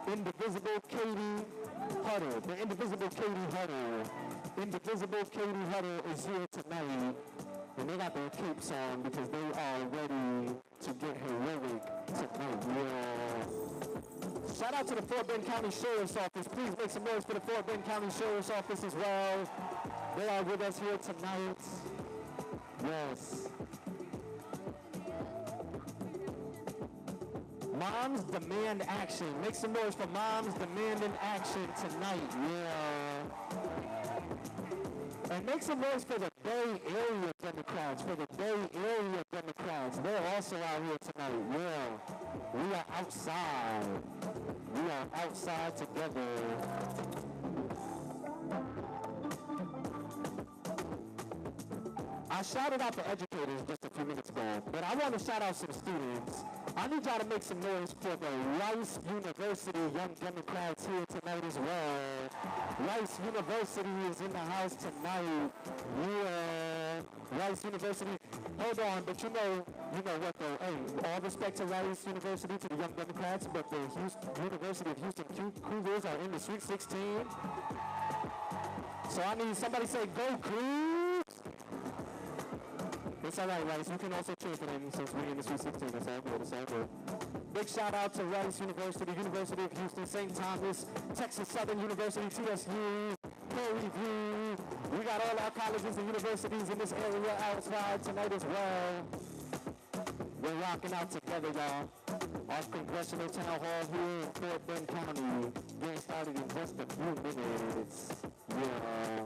Indivisible Katie Huddle. The Indivisible Katie Huddle. Indivisible Katie Huddle is here tonight. And they got their capes on because they are ready to get heroic tonight. Yeah. Shout out to the Fort Bend County Sheriff's Office. Please make some noise for the Fort Bend County Sheriff's Office as well. They are with us here tonight. Yes. Moms demand action. Make some noise for moms demanding action tonight. Yeah. And make some noise for the Bay Area Democrats. For the Bay Area Democrats. They're also out here tonight. Yeah. We are outside. We are outside together. I shouted out the educators just a few minutes ago, but I want to shout out some students. I need y'all to make some noise for the Rice University Young Democrats here tonight as well. Rice University is in the house tonight. Yeah, Rice University. Hold on, but you know what though? Hey, all respect to Rice University, to the Young Democrats, but the University of Houston Cougars are in the Sweet 16. So I need somebody say, go Cougs! It's all right, Rice. You can also cheer for them since we're in the Sweet 16. It's all good. It's all good. Big shout out to Rice University, University of Houston, St. Thomas, Texas Southern University, TSU, Prairie View. We got all our colleges and universities in this area outside tonight as well. We're rocking out together, y'all. Our congressional town hall here in Fort Bend County. Getting started in just a few minutes. Yeah.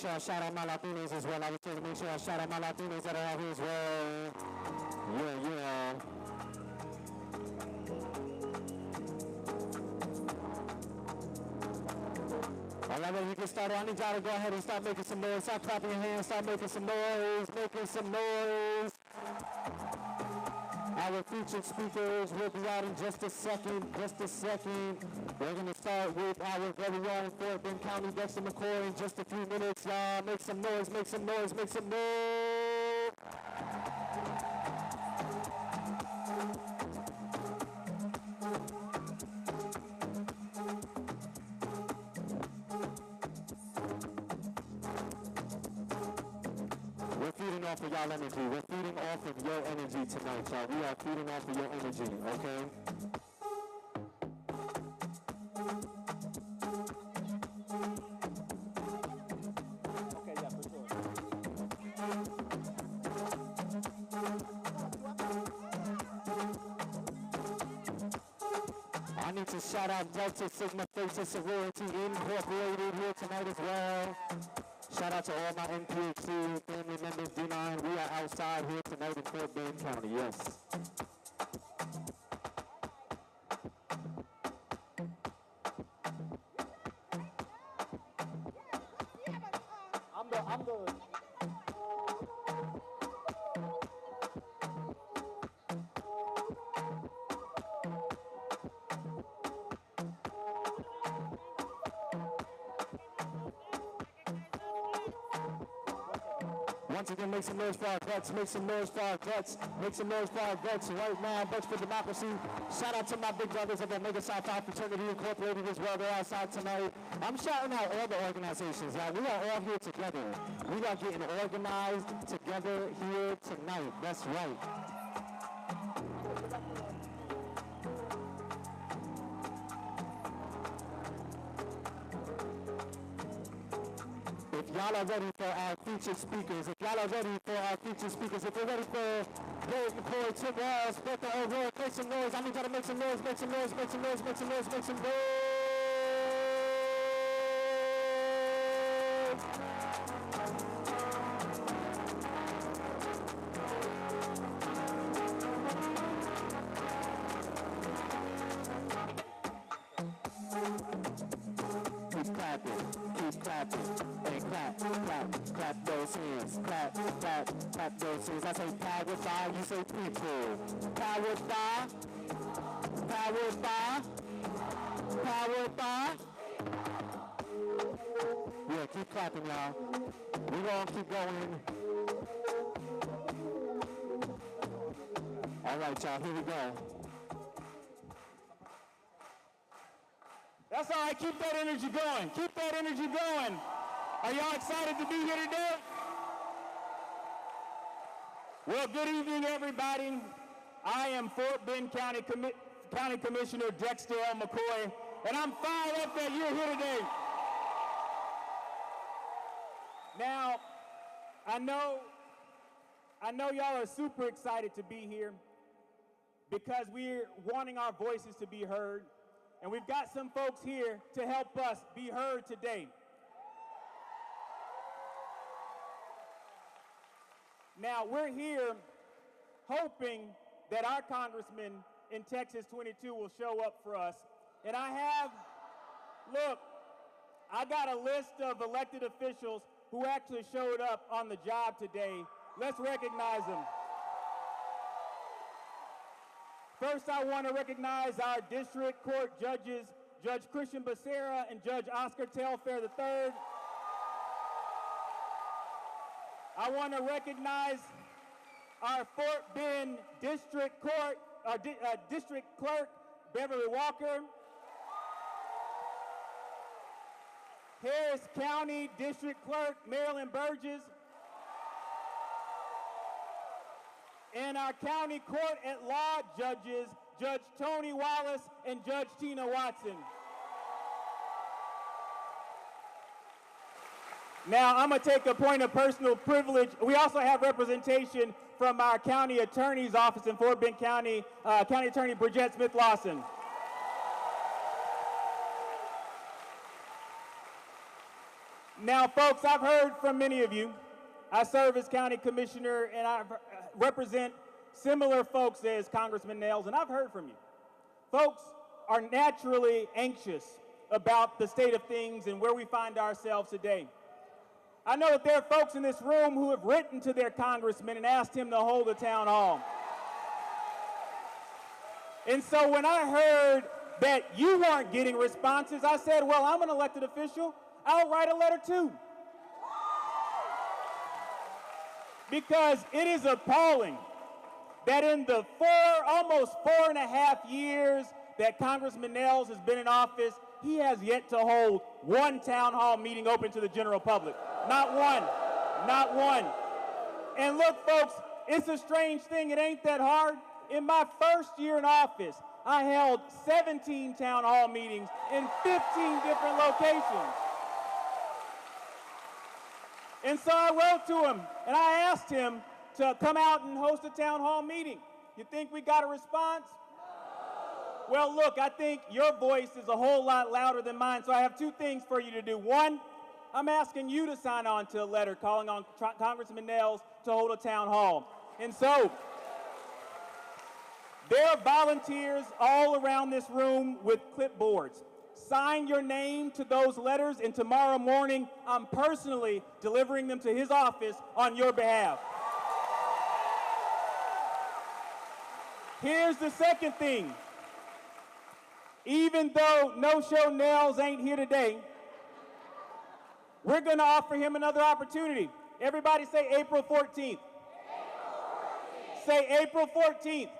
I shout out my Latinos as well. I was trying to make sure I shout out my Latinos that are out here as well. Yeah. All right, well, you can start. I need y'all to go ahead and start making some noise. Start clapping your hands. Start making some noise. Making some noise. Our featured speakers will be out in just a second. We're going to start with our very own Fort Bend County Dexter McCoy in just a few minutes. Y'all make some noise, make some noise, make some noise. We're feeding off of y'all energy. We're feeding off of your energy tonight, y'all. We are feeding off of your energy, okay? I need to shout out Delta Sigma Theta Sorority Incorporated here tonight as well. out to all my NPHC family members, D9. We are outside here tonight in Fort Bend County, yes. I'm the Once again, make some noise for our vets, make some noise for our vets, make some noise for our vets right now, Vets for Democracy. Shout out to my big brothers of Omega Psi Phi Fraternity Incorporated as well. They're outside tonight. I'm shouting out all the organizations. Like, we are all here together. We are getting organized together here tonight. That's right. If y'all are ready for our featured speakers, if you're ready for McCoy, Tim Walz, Beto O'Rourke, make some noise. I need y'all to make some noise, make some noise, make some noise, make some noise, make some noise. Keep clapping, and clap those hands, clap those hands. I say powered by, you say people. Powered by. Yeah, keep clapping, y'all. We're gonna keep going. All right, y'all, here we go. That's all right. Keep that energy going. Keep that energy going. Are y'all excited to be here today? Well, good evening, everybody. I am Fort Bend County Commissioner Dexter L. McCoy, and I'm fired up that you're here today. Now, I know y'all are super excited to be here because we're wanting our voices to be heard. And we've got some folks here to help us be heard today. Now, we're here hoping that our congressman in Texas 22 will show up for us. And I got a list of elected officials who actually showed up on the job today. Let's recognize them. First, I want to recognize our district court judges, Judge Christian Becerra and Judge Oscar Telfair III. I want to recognize our Fort Bend District Court, District Clerk, Beverly Walker. Harris County District Clerk, Marilyn Burgess. And our county court at law judges, Judge Tony Wallace and Judge Tina Watson. Now, I'm going to take a point of personal privilege. We also have representation from our county attorney's office in Fort Bend County, County Attorney Bridgette Smith-Lawson. Now, folks, I've heard from many of you. I serve as county commissioner, and I represent similar folks as Congressman Nails, and I've heard from you. Folks are naturally anxious about the state of things and where we find ourselves today. I know that there are folks in this room who have written to their congressman and asked him to hold a town hall. And so when I heard that you weren't getting responses, I said, well, I'm an elected official. I'll write a letter too. Because it is appalling that in the almost 4.5 years that Congressman Nails has been in office, he has yet to hold one town hall meeting open to the general public. Not one. Not one. And look, folks, it's a strange thing. It ain't that hard. In my first year in office, I held 17 town hall meetings in 15 different locations. And so I wrote to him, and I asked him to come out and host a town hall meeting. You think we got a response? No. Well, look, I think your voice is a whole lot louder than mine, so I have two things for you to do. One, I'm asking you to sign on to a letter calling on Congressman Nels to hold a town hall. And so, there are volunteers all around this room with clipboards. Sign your name to those letters, and tomorrow morning, I'm personally delivering them to his office on your behalf. Here's the second thing. Even though No-Show Nels ain't here today, we're going to offer him another opportunity. Everybody say April 14th. April 14th. Say April 14th.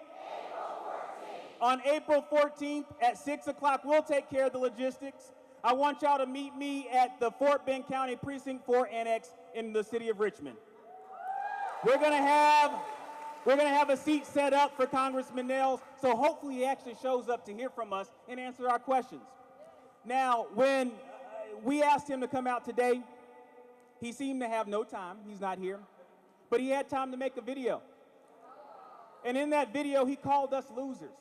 On April 14th at 6 o'clock, we'll take care of the logistics. I want y'all to meet me at the Fort Bend County Precinct 4 Annex in the city of Richmond. We're gonna have a seat set up for Congressman Nels, so hopefully he actually shows up to hear from us and answer our questions. Now, when we asked him to come out today, he seemed to have no time. He's not here. But he had time to make a video. And in that video, he called us losers.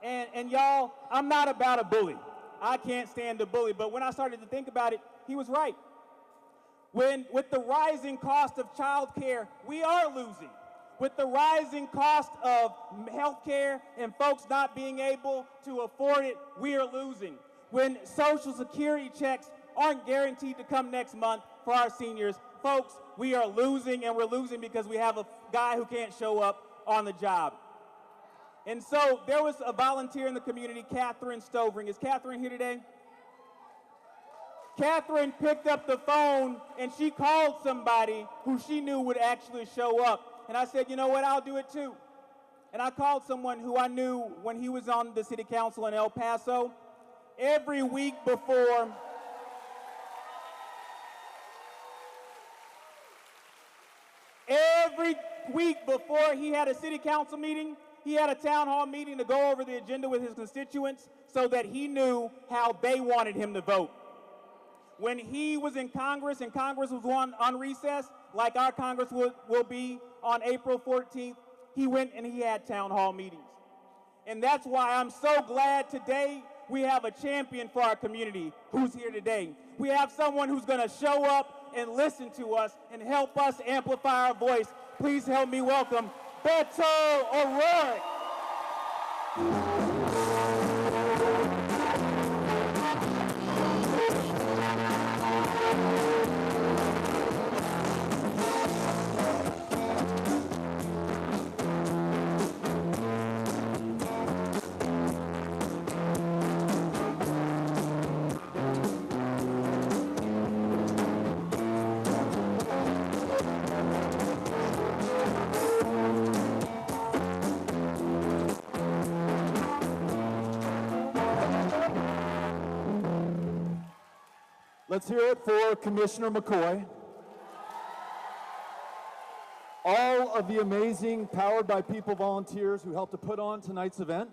And y'all, I'm not about a bully. I can't stand a bully. But when I started to think about it, he was right. With the rising cost of child care, we are losing. With the rising cost of health care and folks not being able to afford it, we are losing. When Social Security checks aren't guaranteed to come next month for our seniors, folks, we are losing, and we're losing because we have a guy who can't show up on the job. And so there was a volunteer in the community, Catherine Stovring. Is Catherine here today? Catherine picked up the phone and she called somebody who she knew would actually show up. And I said, you know what, I'll do it too. And I called someone who I knew when he was on the city council in El Paso. Every week before he had a city council meeting, he had a town hall meeting to go over the agenda with his constituents so that he knew how they wanted him to vote. When he was in Congress and Congress was on recess, like our Congress will be on April 14th, he went and he had town hall meetings. And that's why I'm so glad today we have a champion for our community who's here today. We have someone who's going to show up and listen to us and help us amplify our voice. Please help me welcome Beto O'Rourke. Let's hear it for Commissioner McCoy. All of the amazing Powered by People volunteers who helped to put on tonight's event.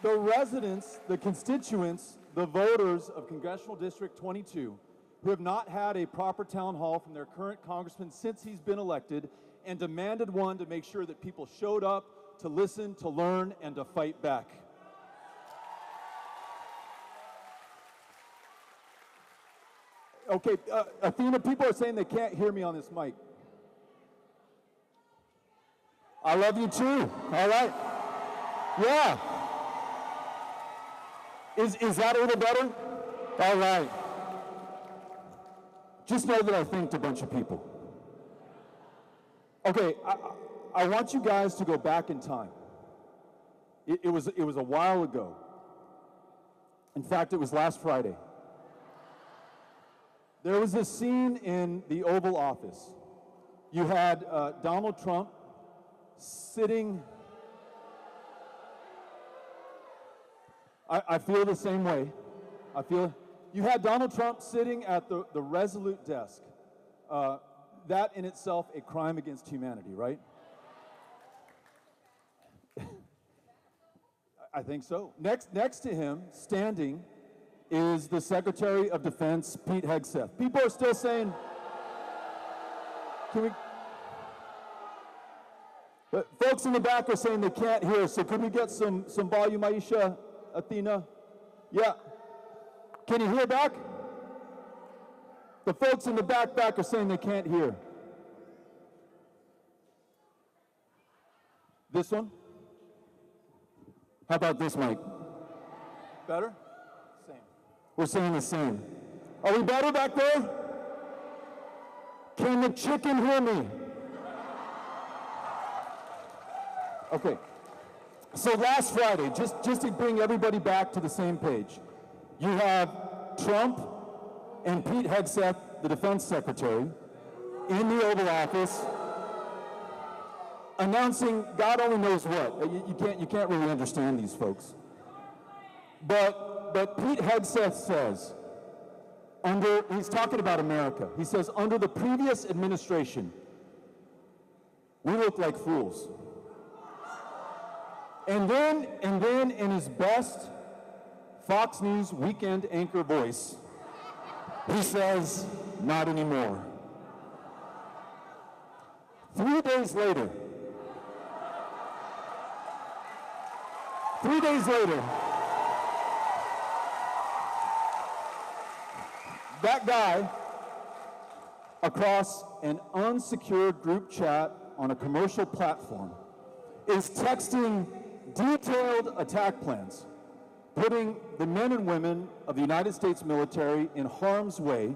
The residents, the constituents, the voters of Congressional District 22 who have not had a proper town hall from their current congressman since he's been elected and demanded one to make sure that people showed up to listen, to learn, and to fight back. Okay, Athena, people are saying they can't hear me on this mic. I love you too. All right. Yeah. Is that a little better? All right. Just know that I thanked a bunch of people. Okay, I want you guys to go back in time. It was a while ago. In fact, it was last Friday. There was this scene in the Oval Office. You had Donald Trump sitting. I feel the same way. You had Donald Trump sitting at the Resolute desk. That in itself a crime against humanity, right? I think so. Next to him, standing, is the Secretary of Defense, Pete Hegseth. People are still saying, but folks in the back are saying they can't hear, so can we get some volume, Aisha, Athena? Yeah. Can you hear back? The folks in the back are saying they can't hear. This one? How about this mic? Better? Same. We're saying the same. Are we better back there? Can the chicken hear me? Okay. So last Friday, just to bring everybody back to the same page, you have Trump and Pete Hegseth, the defense secretary, in the Oval Office, announcing God only knows what. You can't really understand these folks. But Pete Hegseth says, he's talking about America. He says, under the previous administration, we look like fools. And then in his best Fox News weekend anchor voice, he says, not anymore. 3 days later, that guy, across an unsecured group chat on a commercial platform, is texting detailed attack plans, putting the men and women of the United States military in harm's way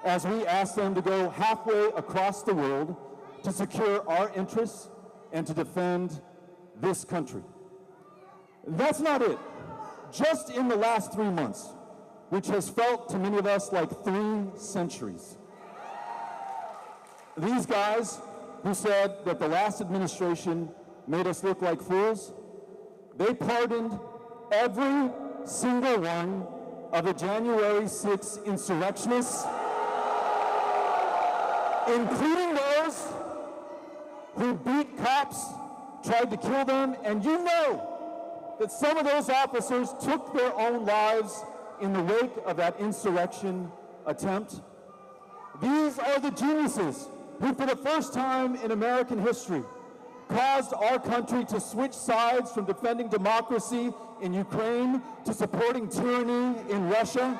as we ask them to go halfway across the world to secure our interests and to defend this country. That's not it. Just in the last 3 months, which has felt to many of us like 3 centuries, these guys who said that the last administration made us look like fools, they pardoned every single one of the January 6th insurrectionists, including those who beat cops, tried to kill them, and you know that some of those officers took their own lives in the wake of that insurrection attempt. These are the geniuses who, for the first time in American history, caused our country to switch sides from defending democracy in Ukraine to supporting tyranny in Russia.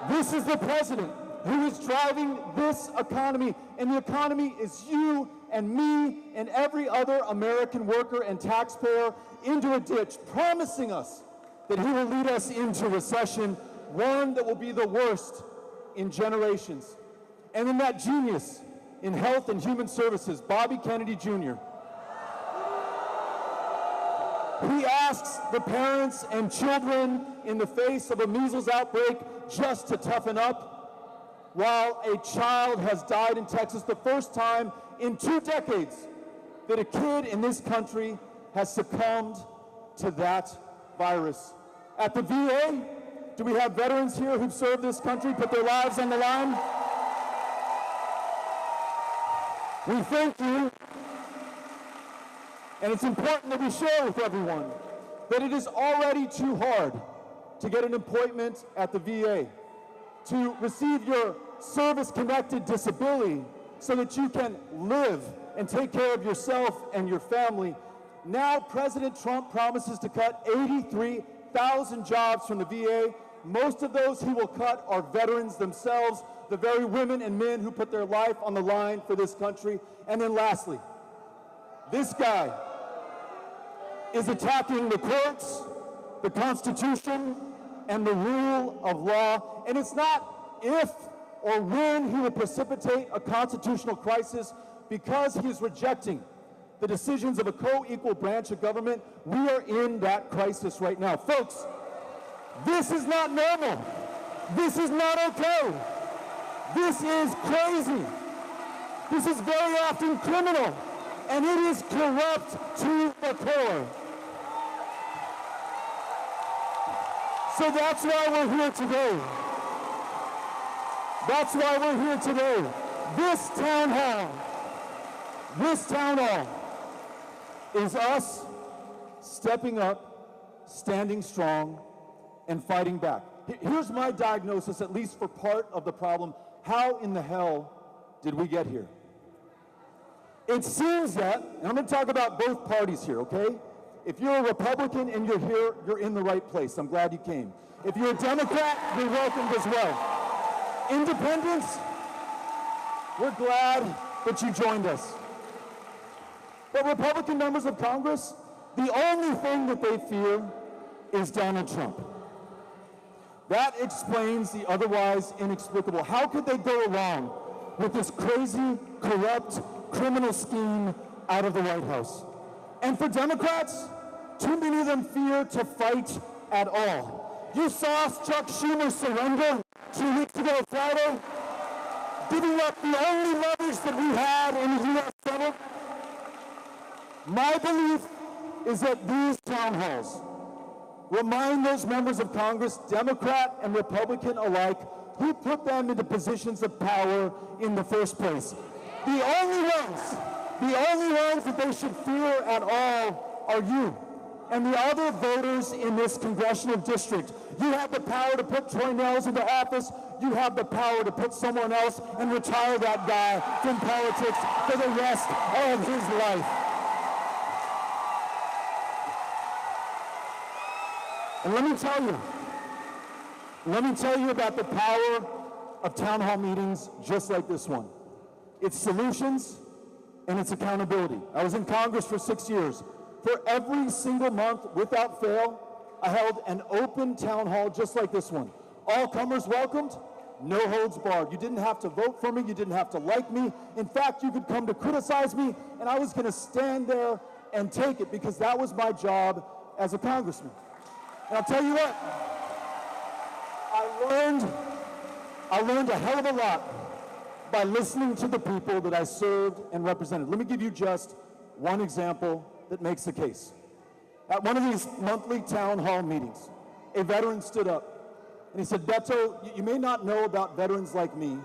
This is the president who is driving this economy, and the economy is you and me and every other American worker and taxpayer into a ditch, promising us that he will lead us into recession, one that will be the worst in generations. And then that genius in health and human services, Bobby Kennedy Jr., he asks the parents and children in the face of a measles outbreak just to toughen up, while a child has died in Texas, the first time in 2 decades that a kid in this country has succumbed to that virus. At the VA, do we have veterans here who've served this country, put their lives on the line? We thank you. And it's important that we share with everyone that it is already too hard to get an appointment at the VA, to receive your service-connected disability so that you can live and take care of yourself and your family. Now President Trump promises to cut 83,000 jobs from the VA. Most of those he will cut are veterans themselves, the very women and men who put their life on the line for this country. And then lastly, this guy is attacking the courts, the Constitution, and the rule of law. And it's not if or when he will precipitate a constitutional crisis, because he is rejecting the decisions of a co-equal branch of government. We are in that crisis right now. Folks, this is not normal. This is not okay. This is crazy. This is very often criminal, and it is corrupt to the core. So that's why we're here today. That's why we're here today. This town hall is us stepping up, standing strong, and fighting back. Here's my diagnosis, at least for part of the problem. How in the hell did we get here? It seems that, and I'm going to talk about both parties here, okay? If you're a Republican and you're here, you're in the right place. I'm glad you came. If you're a Democrat, you're welcomed as well. Independents, we're glad that you joined us. But Republican members of Congress, the only thing that they fear is Donald Trump. That explains the otherwise inexplicable. How could they go along with this crazy, corrupt, criminal scheme out of the White House? And for Democrats, too many of them fear to fight at all. You saw Chuck Schumer surrender 2 weeks ago Friday, giving up the only leverage that we had in the U.S. Senate. My belief is that these town halls remind those members of Congress, Democrat and Republican alike, who put them into positions of power in the first place. The only ones that they should fear at all are you and the other voters in this congressional district. You have the power to put Troy Nehls into office. You have the power to put someone else and retire that guy from politics for the rest of his life. And let me tell you about the power of town hall meetings just like this one. It's solutions and it's accountability. I was in Congress for 6 years. For every single month, without fail, I held an open town hall just like this one. All comers welcomed, no holds barred. You didn't have to vote for me, you didn't have to like me. In fact, you could come to criticize me, and I was gonna stand there and take it because that was my job as a congressman. And I'll tell you what, I learned a hell of a lot by listening to the people that I served and represented. Let me give you just one example that makes the case. At one of these monthly town hall meetings, a veteran stood up and he said, Beto, you may not know about veterans like me,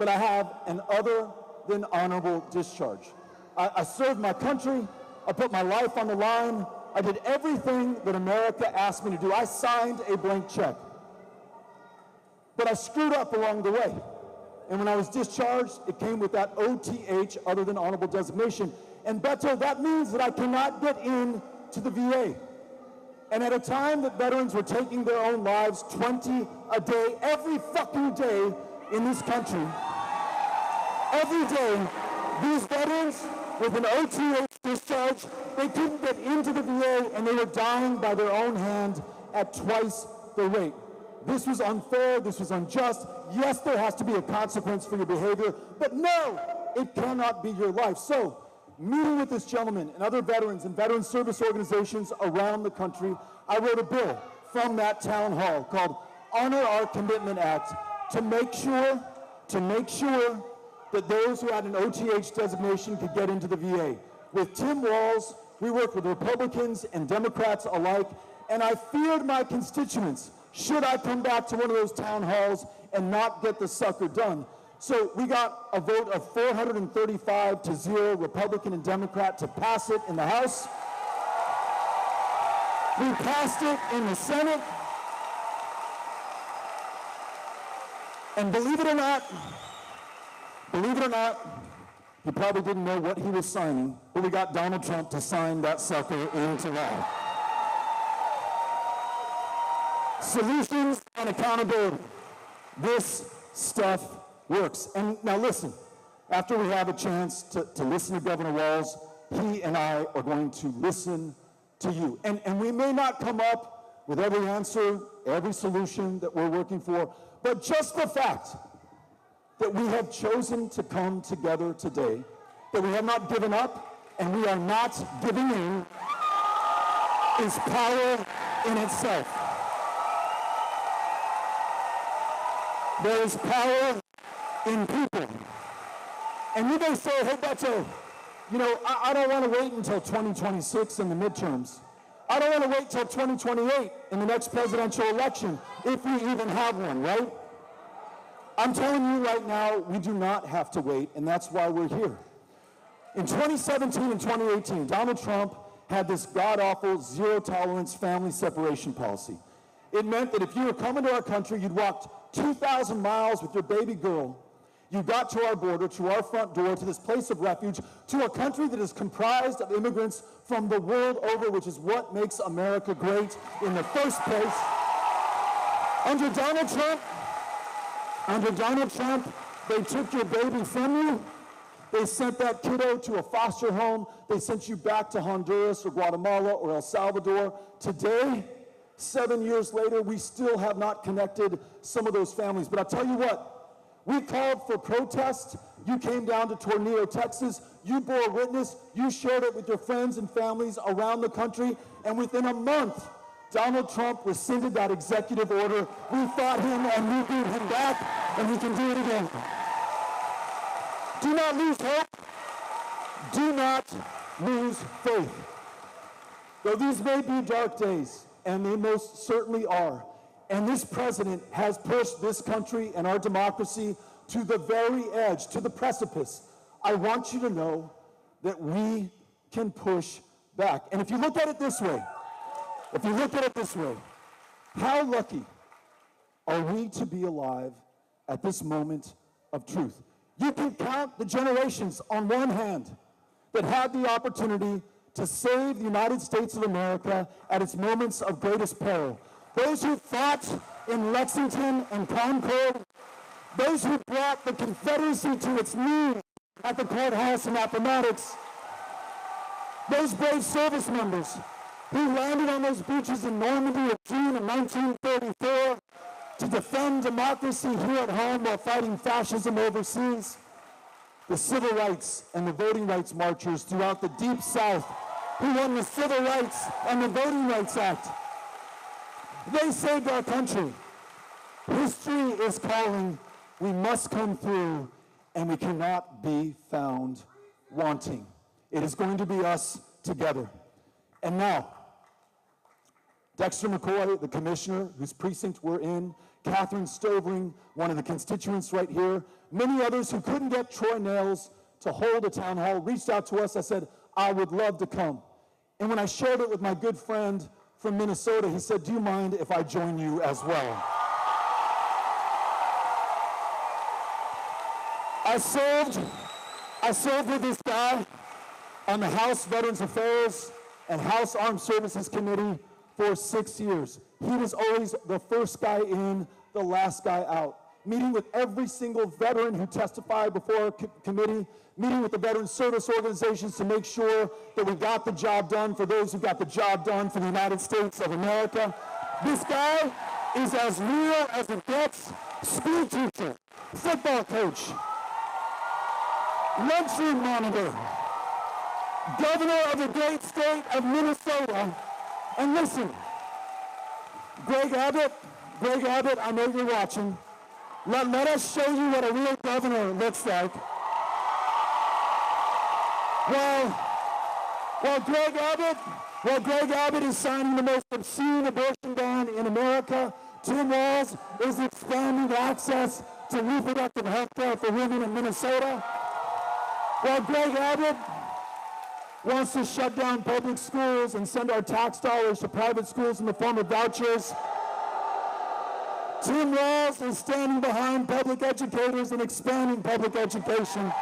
but I have an other than honorable discharge. I served my country, I put my life on the line, I did everything that America asked me to do. I signed a blank check. But I screwed up along the way. And when I was discharged, it came with that OTH, other than honorable designation. And Beto, that means that I cannot get in to the VA. And at a time that veterans were taking their own lives, 20 a day, every fucking day in this country, every day, these veterans with an OTH discharge, they couldn't get into the VA and they were dying by their own hand at twice the rate. This was unfair, this was unjust. Yes, there has to be a consequence for your behavior, but no, it cannot be your life. So, meeting with this gentleman and other veterans and veteran service organizations around the country, I wrote a bill from that town hall called Honor Our Commitment Act to make sure that those who had an OTH designation could get into the VA. With Tim Walz, we worked with Republicans and Democrats alike, and I feared my constituents should I come back to one of those town halls and not get the sucker done. So we got a vote of 435 to 0, Republican and Democrat, to pass it in the House. We passed it in the Senate. And believe it or not, he probably didn't know what he was signing, but we got Donald Trump to sign that sucker into law. Solutions and accountability. This stuff works. And now listen, after we have a chance to listen to Governor Walz, he and I are going to listen to you. And we may not come up with every answer, every solution that we're working for, but just the fact that we have chosen to come together today, that we have not given up and we are not giving in, is power in itself. There is power in people. And you may say, hey, Beto, you know, I don't want to wait until 2026 in the midterms. I don't want to wait till 2028 in the next presidential election, if we even have one, right? I'm telling you right now, we do not have to wait, and that's why we're here. In 2017 and 2018, Donald Trump had this god-awful zero-tolerance family separation policy. It meant that if you were coming to our country, you'd walked 2,000 miles with your baby girl. You got to our border, to our front door, to this place of refuge, to a country that is comprised of immigrants from the world over, which is what makes America great in the first place. Under Donald Trump, they took your baby from you. They sent that kiddo to a foster home. They sent you back to Honduras or Guatemala or El Salvador. Today, 7 years later, we still have not connected some of those families. But I'll tell you what, we called for protest. You came down to Tornillo, Texas. You bore witness. You shared it with your friends and families around the country. And within a month, Donald Trump rescinded that executive order. We fought him and we beat him back, and we can do it again. Do not lose hope. Do not lose faith. Though these may be dark days, and they most certainly are, and this president has pushed this country and our democracy to the very edge, to the precipice, I want you to know that we can push back. And if you look at it this way, how lucky are we to be alive at this moment of truth? You can count the generations on one hand that had the opportunity to save the United States of America at its moments of greatest peril. Those who fought in Lexington and Concord, those who brought the Confederacy to its knees at the courthouse in Appomattox, those brave service members who landed on those beaches in Normandy in June of 1934 to defend democracy here at home while fighting fascism overseas, the civil rights and the voting rights marchers throughout the Deep South who won the Civil Rights and the Voting Rights Act. They saved our country. History is calling. We must come through, and we cannot be found wanting. It is going to be us together. And now, Dexter McCoy, the commissioner whose precinct we're in, Catherine Stovering, one of the constituents right here, many others who couldn't get Troy Nails to hold a town hall, reached out to us. I said, I would love to come. And when I shared it with my good friend from Minnesota, he said, do you mind if I join you as well? I served with this guy on the House Veterans Affairs and House Armed Services Committee for 6 years. He was always the first guy in, the last guy out. Meeting with every single veteran who testified before our committee, meeting with the veteran service organizations to make sure that we got the job done for those who got the job done for the United States of America. This guy is as real as it gets. School teacher, football coach, lunchroom monitor, governor of the great state of Minnesota. And listen, Greg Abbott, I know you're watching. Let us show you what a real governor looks like. While Greg Abbott is signing the most obscene abortion ban in America, Tim Walz is expanding access to reproductive health care for women in Minnesota. While Greg Abbott wants to shut down public schools and send our tax dollars to private schools in the form of vouchers, Tim Walz is standing behind public educators and expanding public education.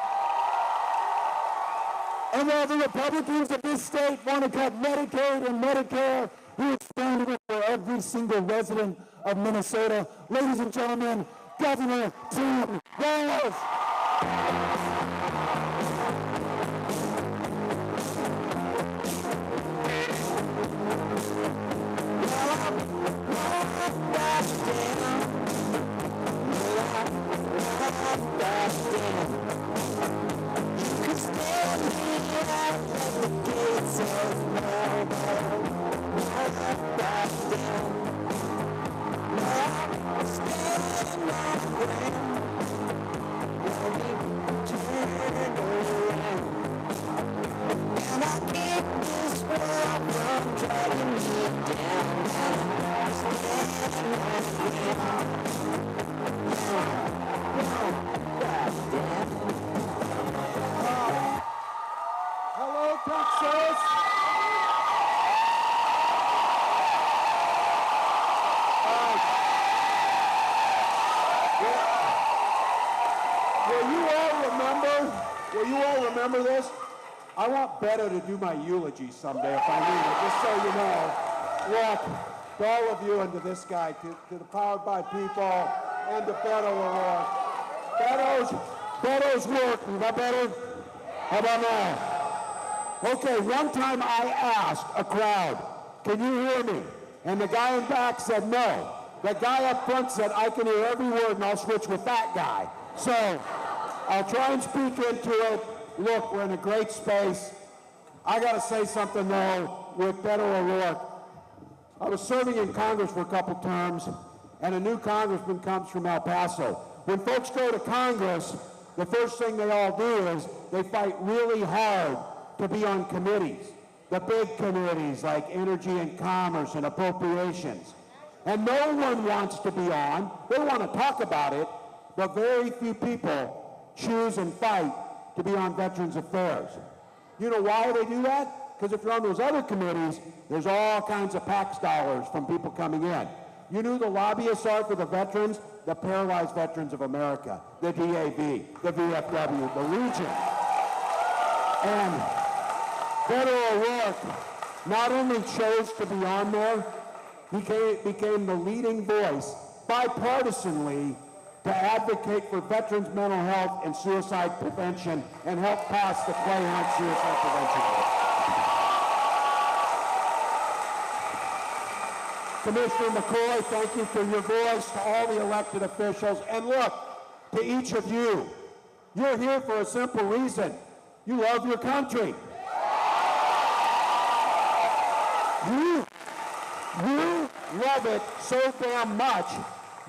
And while the Republicans of this state want to cut Medicaid and Medicare, he expanded it for every single resident of Minnesota. Ladies and gentlemen, Governor Tim Walz. Hello, Texas. Will you all remember this? I want Beto to do my eulogy someday if I need it, just so you know. Look, to all of you and to this guy, to the Powered by People and to Beto O'Rourke. Beto's work, is that better? How about now? Okay, one time I asked a crowd, can you hear me? And the guy in back said no. The guy up front said, I can hear every word and I'll switch with that guy. So I'll try and speak into it. Look, we're in a great space. I got to say something, though, with Beto O'Rourke. I was serving in Congress for a couple terms, and a new congressman comes from El Paso. When folks go to Congress, the first thing they all do is they fight really hard to be on committees, the big committees like Energy and Commerce and Appropriations. And no one wants to be on. They want to talk about it, but very few people choose and fight to be on Veterans Affairs. You know why they do that? Because if you're on those other committees, there's all kinds of PAC dollars from people coming in. You know who the lobbyists are for the veterans? The Paralyzed Veterans of America, the DAV, the VFW, the Legion. And Beto O'Rourke not only chose to be on there, he became the leading voice, bipartisanly, to advocate for veterans' mental health and suicide prevention and help pass the Clay Hunt Suicide Prevention Act. Commissioner McCoy, thank you for your voice, to all the elected officials. And look, to each of you, you're here for a simple reason. You love your country. You love it so damn much,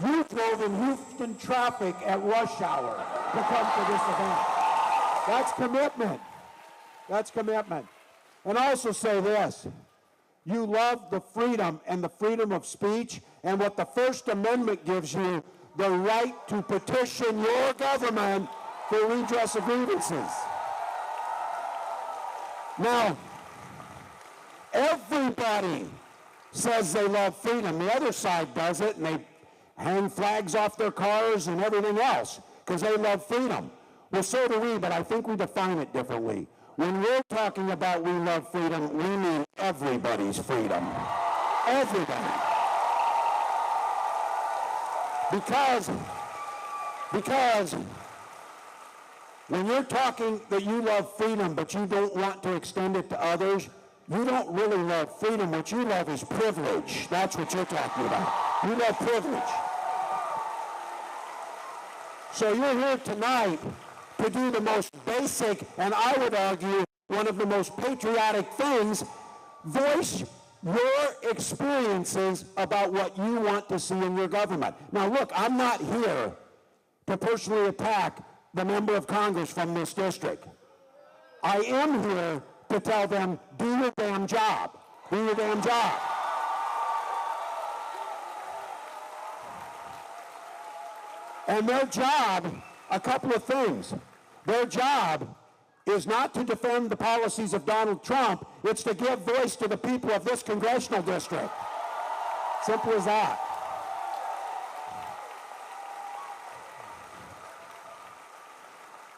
you drove in Houston traffic at rush hour to come to this event. That's commitment. That's commitment. And I also say this. You love the freedom and the freedom of speech, and what the First Amendment gives you, the right to petition your government for redress of grievances. Now, everybody says they love freedom. The other side does it, and they hang flags off their cars and everything else because they love freedom. Well, so do we, but I think we define it differently. When we're talking about we love freedom, we mean everybody's freedom. Everybody. Because when you're talking that you love freedom but you don't want to extend it to others, you don't really love freedom. What you love is privilege. That's what you're talking about. You love privilege. So you're here tonight to do the most basic, and I would argue, one of the most patriotic things, voice your experiences about what you want to see in your government. Now look, I'm not here to personally attack the member of Congress from this district. I am here to tell them, do your damn job. Do your damn job. And their job, a couple of things. Their job is not to defend the policies of Donald Trump, it's to give voice to the people of this congressional district. Simple as that.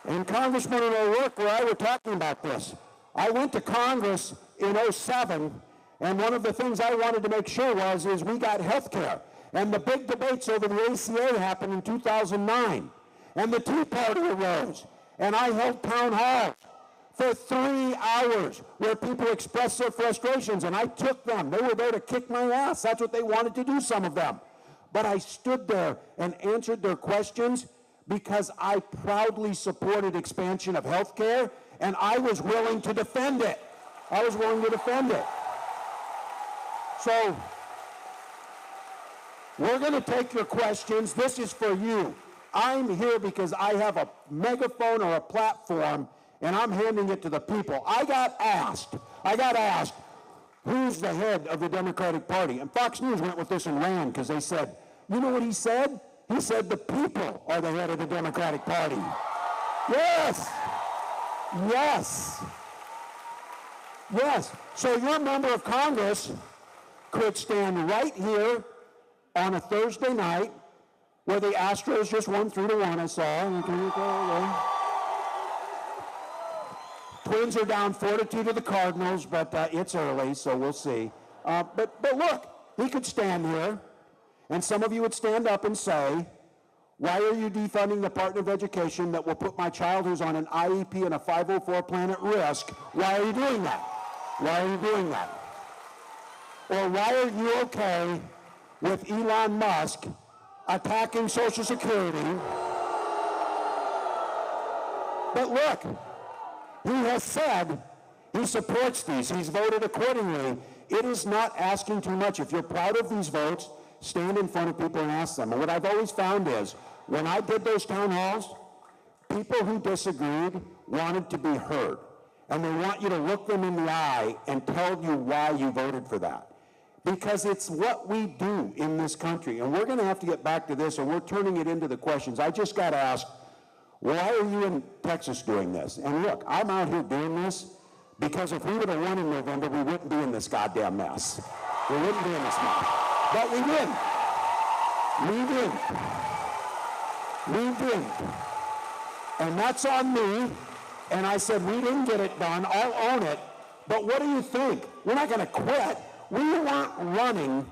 And Congressman O'Rourke, where I were talking about this, I went to Congress in 2007, and one of the things I wanted to make sure is we got health care. And the big debates over the ACA happened in 2009. And the Tea Party arose. And I held town halls for 3 hours where people expressed their frustrations. And I took them. They were there to kick my ass. That's what they wanted to do, some of them. But I stood there and answered their questions because I proudly supported expansion of health care, and I was willing to defend it. I was willing to defend it. So, we're going to take your questions. This is for you. I'm here because I have a megaphone or a platform, and I'm handing it to the people. I got asked, who's the head of the Democratic Party? And Fox News went with this and ran because they said, you know what he said? He said the people are the head of the Democratic Party. Yes. Yes. Yes. So your member of Congress could stand right here on a Thursday night where the Astros just won 3-1, I saw. Twins are down 4-2 to the Cardinals, but it's early, so we'll see. But look, he could stand here, and some of you would stand up and say, why are you defunding the Department of Education that will put my child who's on an IEP and a 504 plan at risk? Why are you doing that? Why are you doing that? Or why are you okay with Elon Musk attacking Social Security? But look, he has said he supports these. He's voted accordingly. It is not asking too much. If you're proud of these votes, stand in front of people and ask them. And what I've always found is, when I did those town halls, people who disagreed wanted to be heard. And they want you to look them in the eye and tell you why you voted for that. Because it's what we do in this country. And we're going to have to get back to this, and we're turning it into the questions. I just got asked, why are you in Texas doing this? And look, I'm out here doing this because if we would have won in November, we wouldn't be in this goddamn mess. We wouldn't be in this mess. But we didn't. We didn't. We didn't. And that's on me. And I said, we didn't get it done. I'll own it. But what do you think? We're not going to quit. We weren't running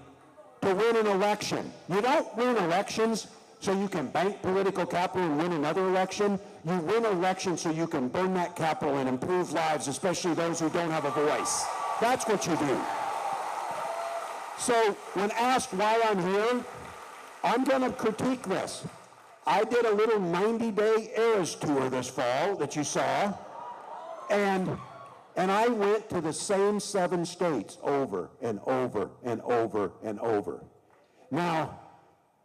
to win an election. You don't win elections so you can bank political capital and win another election. You win elections so you can burn that capital and improve lives, especially those who don't have a voice. That's what you do. So when asked why I'm here, I'm going to critique this. I did a little 90-day Eras tour this fall that you saw, and I went to the same 7 states over and over and over and over. Now,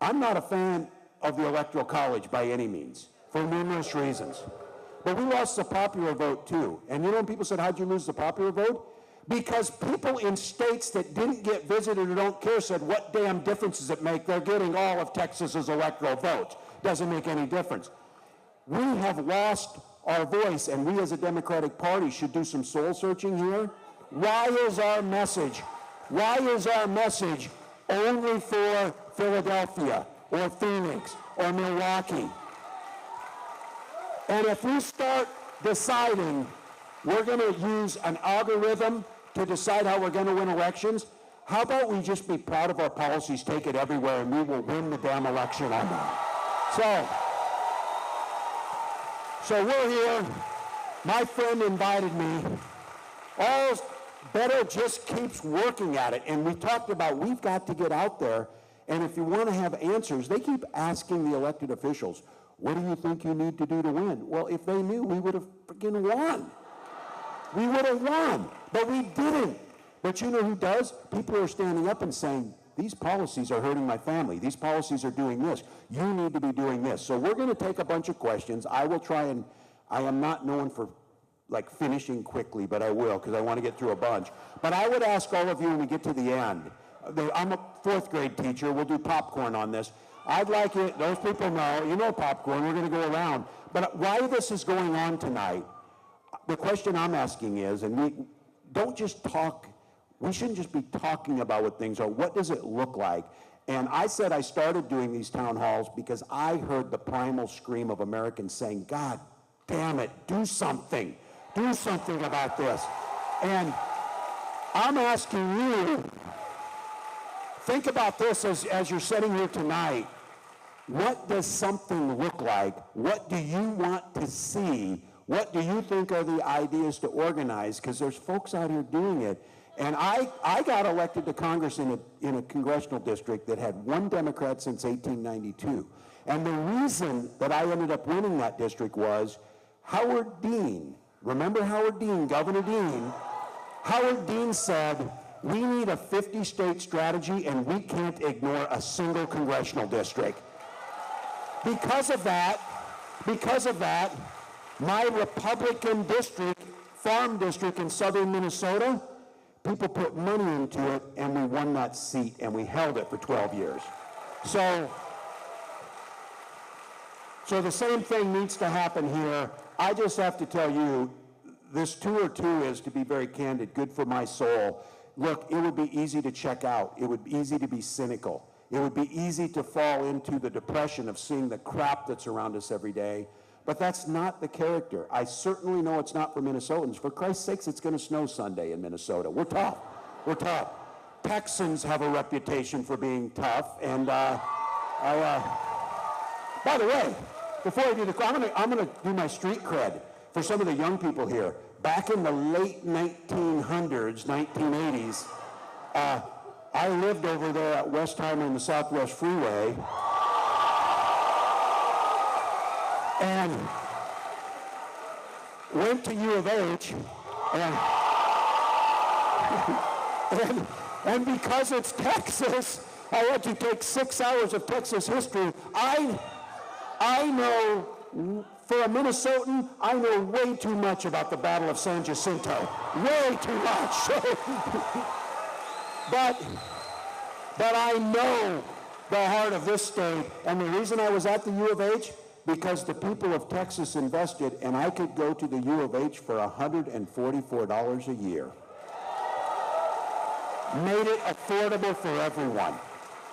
I'm not a fan of the Electoral College by any means, for numerous reasons. But we lost the popular vote too. And you know when people said, how'd you lose the popular vote? Because people in states that didn't get visited or don't care said, what damn difference does it make? They're getting all of Texas's electoral votes. Doesn't make any difference. We have lost our voice, and we as a Democratic Party should do some soul searching here. Why is our message only for Philadelphia or Phoenix or Milwaukee? And if we start deciding we're going to use an algorithm to decide how we're going to win elections, how about we just be proud of our policies, take it everywhere, and we will win the damn election on that. So we're here. My friend invited me. Beto just keeps working at it. And we talked about we've got to get out there. And if you want to have answers, they keep asking the elected officials, what do you think you need to do to win? Well, if they knew, we would have freaking won. We would have won. But we didn't. But you know who does? People are standing up and saying, these policies are hurting my family. These policies are doing this. You need to be doing this. So we're going to take a bunch of questions. I will try and, I am not known for like finishing quickly, but I will because I want to get through a bunch. But I would ask all of you when we get to the end. I'm a 4th grade teacher. We'll do popcorn on this. I'd like it, those people know, you know popcorn, we're going to go around. But why this is going on tonight, the question I'm asking is, and we don't just talk, we shouldn't just be talking about what things are. What does it look like? And I said I started doing these town halls because I heard the primal scream of Americans saying, God damn it, do something. Do something about this. And I'm asking you, think about this as you're sitting here tonight. What does something look like? What do you want to see? What do you think are the ideas to organize? Because there's folks out here doing it. And I got elected to Congress in a congressional district that had 1 Democrat since 1892. And the reason that I ended up winning that district was Howard Dean. Remember Howard Dean, Governor Dean? Howard Dean said, we need a 50-state strategy and we can't ignore a single congressional district. Because of that, my Republican district, farm district in southern Minnesota, people put money into it, and we won that seat, and we held it for 12 years. So the same thing needs to happen here. I just have to tell you, this tour too is, to be very candid, good for my soul. Look, it would be easy to check out. It would be easy to be cynical. It would be easy to fall into the depression of seeing the crap that's around us every day. But that's not the character. I certainly know it's not for Minnesotans. For Christ's sakes, it's going to snow Sunday in Minnesota. We're tough. We're tough. Texans have a reputation for being tough, and by the way, before I do the, I'm gonna do my street cred for some of the young people here. Back in the late 1900s, 1980s, I lived over there at Westheimer in the Southwest Freeway, and went to U of H, and because it's Texas, I had to take 6 hours of Texas history. I know, for a Minnesotan, I know way too much about the Battle of San Jacinto. Way too much. but I know the heart of this state, and the reason I was at the U of H, because the people of Texas invested, and I could go to the U of H for $144 a year. Made it affordable for everyone.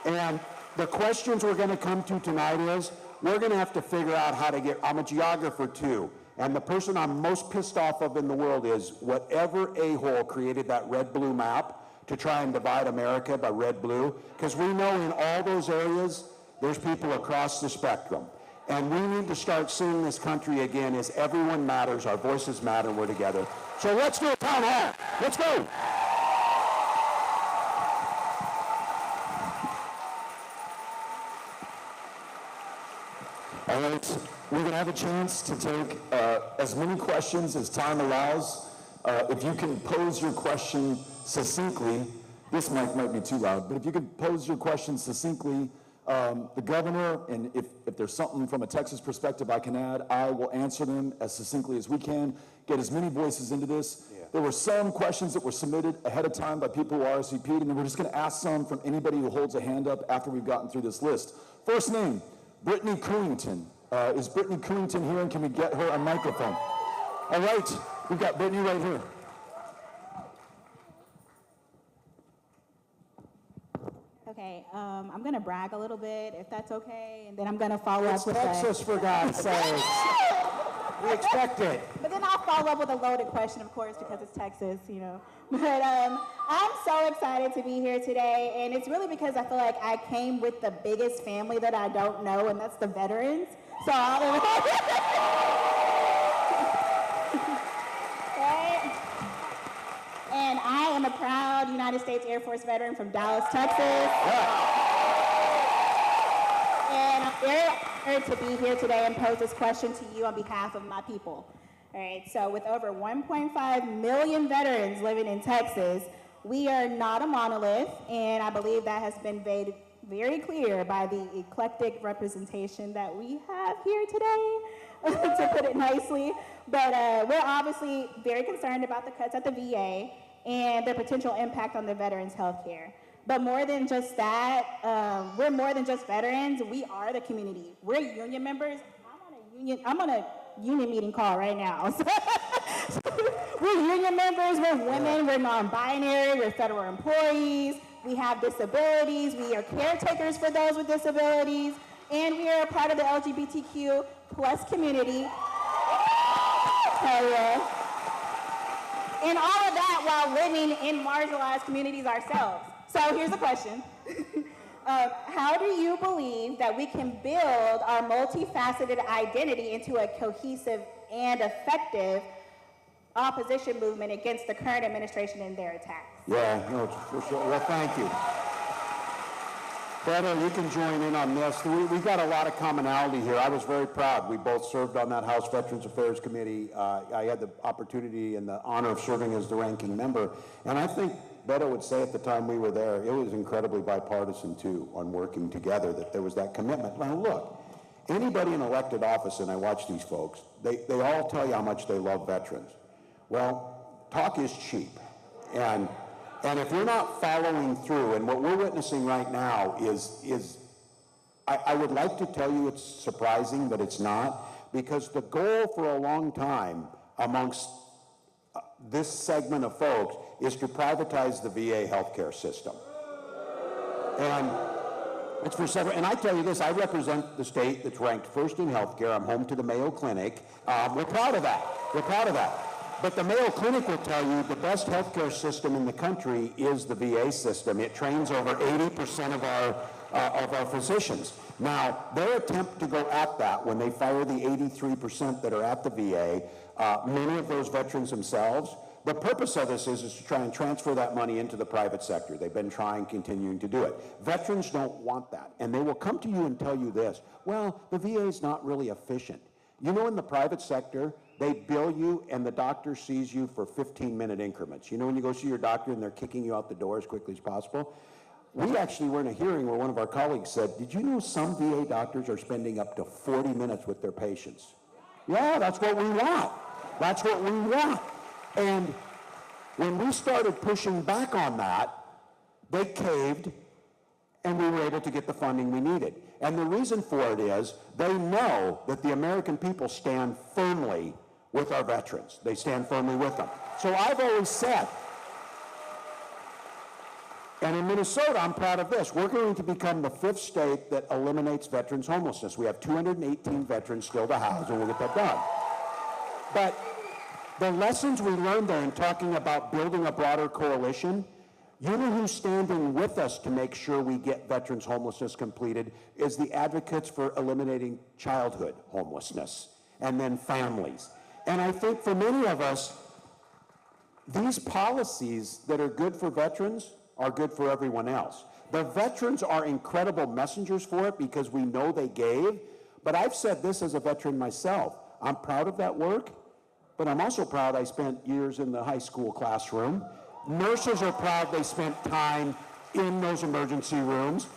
And the questions we're going to come to tonight is, we're going to have to figure out how to get, I'm a geographer too, and the person I'm most pissed off of in the world is whatever a-hole created that red-blue map to try and divide America by red-blue, because we know in all those areas, there's people across the spectrum. And we need to start seeing this country again as everyone matters, our voices matter, we're together. So let's do a town hall. Let's go. All right, we're going to have a chance to take as many questions as time allows. If you can pose your question succinctly, this mic might be too loud, but if you could pose your question succinctly, the governor, and if there's something from a Texas perspective I can add, I will answer them as succinctly as we can, get as many voices into this. Yeah. There were some questions that were submitted ahead of time by people who RSVP'd, and then we're just going to ask some from anybody who holds a hand up after we've gotten through this list. First name, Brittany Cooington. Is Brittany Cooington here, and can we get her a microphone? All right, we've got Brittany right here. Okay, I'm going to brag a little bit, if that's okay, and then I'm going to follow up with Texas, for God's sake. We expect it. But then I'll follow up with a loaded question, of course, because it's Texas, you know. But I'm so excited to be here today, and it's really because I feel like I came with the biggest family that I don't know, and that's the veterans. So right? And I am a proud United States Air Force veteran from Dallas, Texas. And I'm very honored to be here today and pose this question to you on behalf of my people. All right, so with over 1.5 million veterans living in Texas, we are not a monolith, and I believe that has been made very clear by the eclectic representation that we have here today, to put it nicely. But we're obviously very concerned about the cuts at the VA and their potential impact on the veterans' health care. But more than just that, we're more than just veterans. We are the community. We're union members. I'm on a union meeting call right now. We're union members, we're women, we're non-binary, we're federal employees, we have disabilities, we are caretakers for those with disabilities, and we are a part of the LGBTQ plus community. Hell yeah. And all of that while living in marginalized communities ourselves. So here's the question. How do you believe that we can build our multifaceted identity into a cohesive and effective opposition movement against the current administration and their attacks? Yeah, no, for sure. Well, thank you. Beto, you can join in on this. We've got a lot of commonality here. I was very proud. We both served on that House Veterans Affairs Committee. I had the opportunity and the honor of serving as the ranking member. And I think Beto would say at the time we were there, it was incredibly bipartisan too, on working together, that there was that commitment. Now look, anybody in elected office, and I watch these folks, they all tell you how much they love veterans. Well, talk is cheap. And if we're not following through, and what we're witnessing right now is I would like to tell you it's surprising, but it's not, because the goal for a long time amongst this segment of folks is to privatize the VA healthcare system. And it's for several, and I tell you this, I represent the state that's ranked first in healthcare. I'm home to the Mayo Clinic. We're proud of that. We're proud of that. But the Mayo Clinic will tell you the best healthcare system in the country is the VA system. It trains over 80% of our physicians. Now, their attempt to go at that when they fire the 83% that are at the VA, many of those veterans themselves, the purpose of this is to try and transfer that money into the private sector. They've been continuing to do it. Veterans don't want that, and they will come to you and tell you this, well, the VA is not really efficient. You know, in the private sector, they bill you and the doctor sees you for 15-minute increments. You know when you go see your doctor and they're kicking you out the door as quickly as possible? We actually were in a hearing where one of our colleagues said, did you know some VA doctors are spending up to 40 minutes with their patients? Yeah, that's what we want. That's what we want. And when we started pushing back on that, they caved and we were able to get the funding we needed. And the reason for it is they know that the American people stand firmly with our veterans. They stand firmly with them. So I've always said, and in Minnesota, I'm proud of this, we're going to become the 5th state that eliminates veterans homelessness. We have 218 veterans still to house, and we'll get that done. But the lessons we learned there in talking about building a broader coalition, you know who's standing with us to make sure we get veterans homelessness completed is the advocates for eliminating childhood homelessness and then families. And I think for many of us, these policies that are good for veterans are good for everyone else. The veterans are incredible messengers for it because we know they gave, but I've said this as a veteran myself. I'm proud of that work, but I'm also proud I spent years in the high school classroom. Nurses are proud they spent time in those emergency rooms.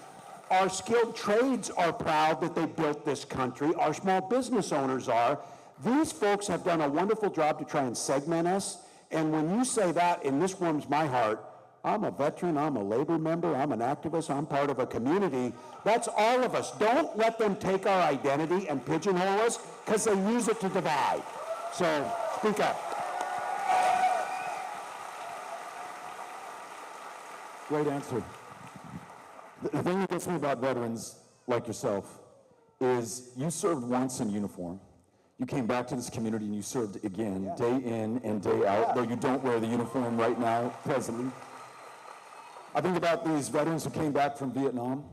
Our skilled trades are proud that they built this country. Our small business owners are. These folks have done a wonderful job to try and segment us. And when you say that, and this warms my heart, I'm a veteran, I'm a labor member, I'm an activist, I'm part of a community. That's all of us. Don't let them take our identity and pigeonhole us because they use it to divide. So speak up. Great answer. The thing that gets me about veterans like yourself is you served once in uniform. You came back to this community and you served again, day in and day out, though you don't wear the uniform right now, presently. I think about these veterans who came back from Vietnam,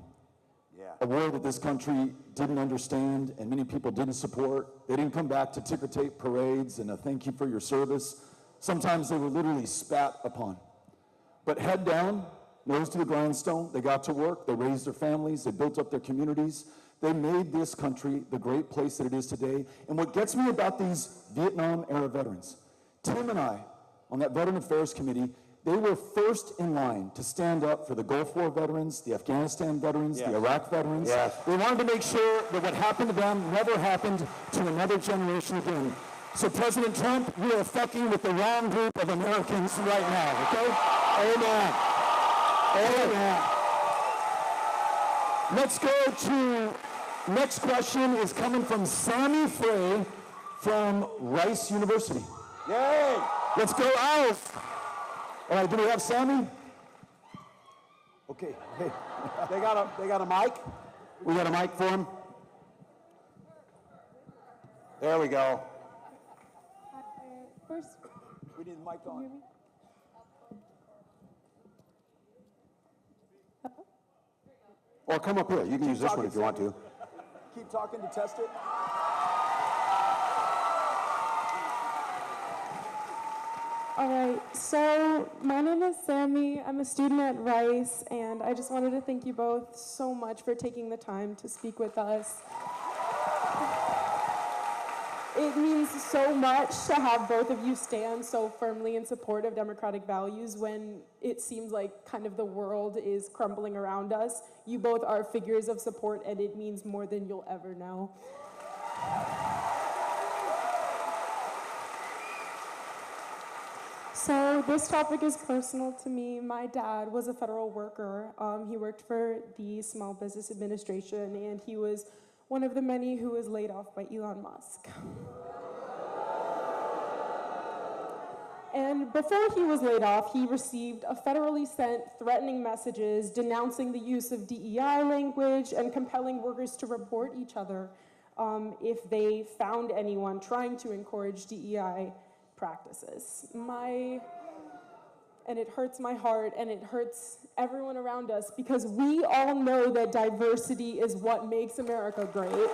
a war that this country didn't understand and many people didn't support. They didn't come back to ticker tape parades and a thank you for your service. Sometimes they were literally spat upon. But head down, nose to the grindstone, they got to work, they raised their families, they built up their communities, they made this country the great place that it is today. And what gets me about these Vietnam-era veterans, Tim and I, on that Veteran Affairs Committee, they were first in line to stand up for the Gulf War veterans, the Afghanistan veterans, the Iraq veterans. They wanted to make sure that what happened to them never happened to another generation again. So President Trump, you are fucking with the wrong group of Americans right now, okay? Amen. Amen. Let's go to, next question is coming from Sammy Frey from Rice University. Yay! Let's go, Owls. All right, do we have Sammy? Okay, hey. They got a mic? We got a mic for him? There we go. First, We need the mic on. Or come up here. You can use this one if you want to. Keep talking to test it. all right, so my name is Sammy. I'm a student at Rice, and I just wanted to thank you both so much for taking the time to speak with us. It means so much to have both of you stand so firmly in support of democratic values when it seems like kind of the world is crumbling around us. You both are figures of support, and it means more than you'll ever know. So this topic is personal to me. My dad was a federal worker. He worked for the Small Business Administration, and he was one of the many who was laid off by Elon Musk. And before he was laid off, he received a federally sent threatening messages denouncing the use of DEI language and compelling workers to report each other if they found anyone trying to encourage DEI practices. And it hurts my heart, and it hurts everyone around us, because we all know that diversity is what makes America great.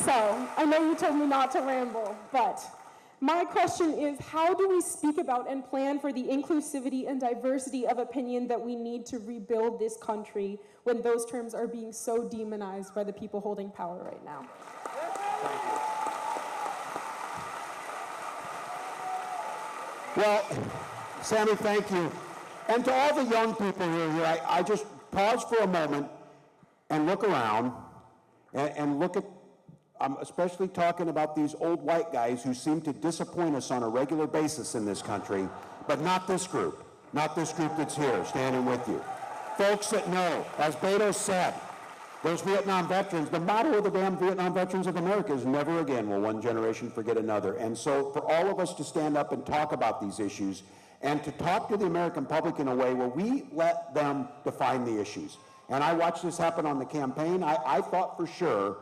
So, I know you told me not to ramble, but my question is, how do we speak about and plan for the inclusivity and diversity of opinion that we need to rebuild this country when those terms are being so demonized by the people holding power right now? Thank you. Well, Sammy, thank you. And to all the young people who are here, I just pause for a moment and look around and look at, I'm especially talking about these old white guys who seem to disappoint us on a regular basis in this country, but not this group that's here standing with you. Folks that know, as Beto said, those Vietnam veterans, the motto of the damn Vietnam Veterans of America is never again will one generation forget another. And so for all of us to stand up and talk about these issues and to talk to the American public in a way where we let them define the issues. And I watched this happen on the campaign. I thought for sure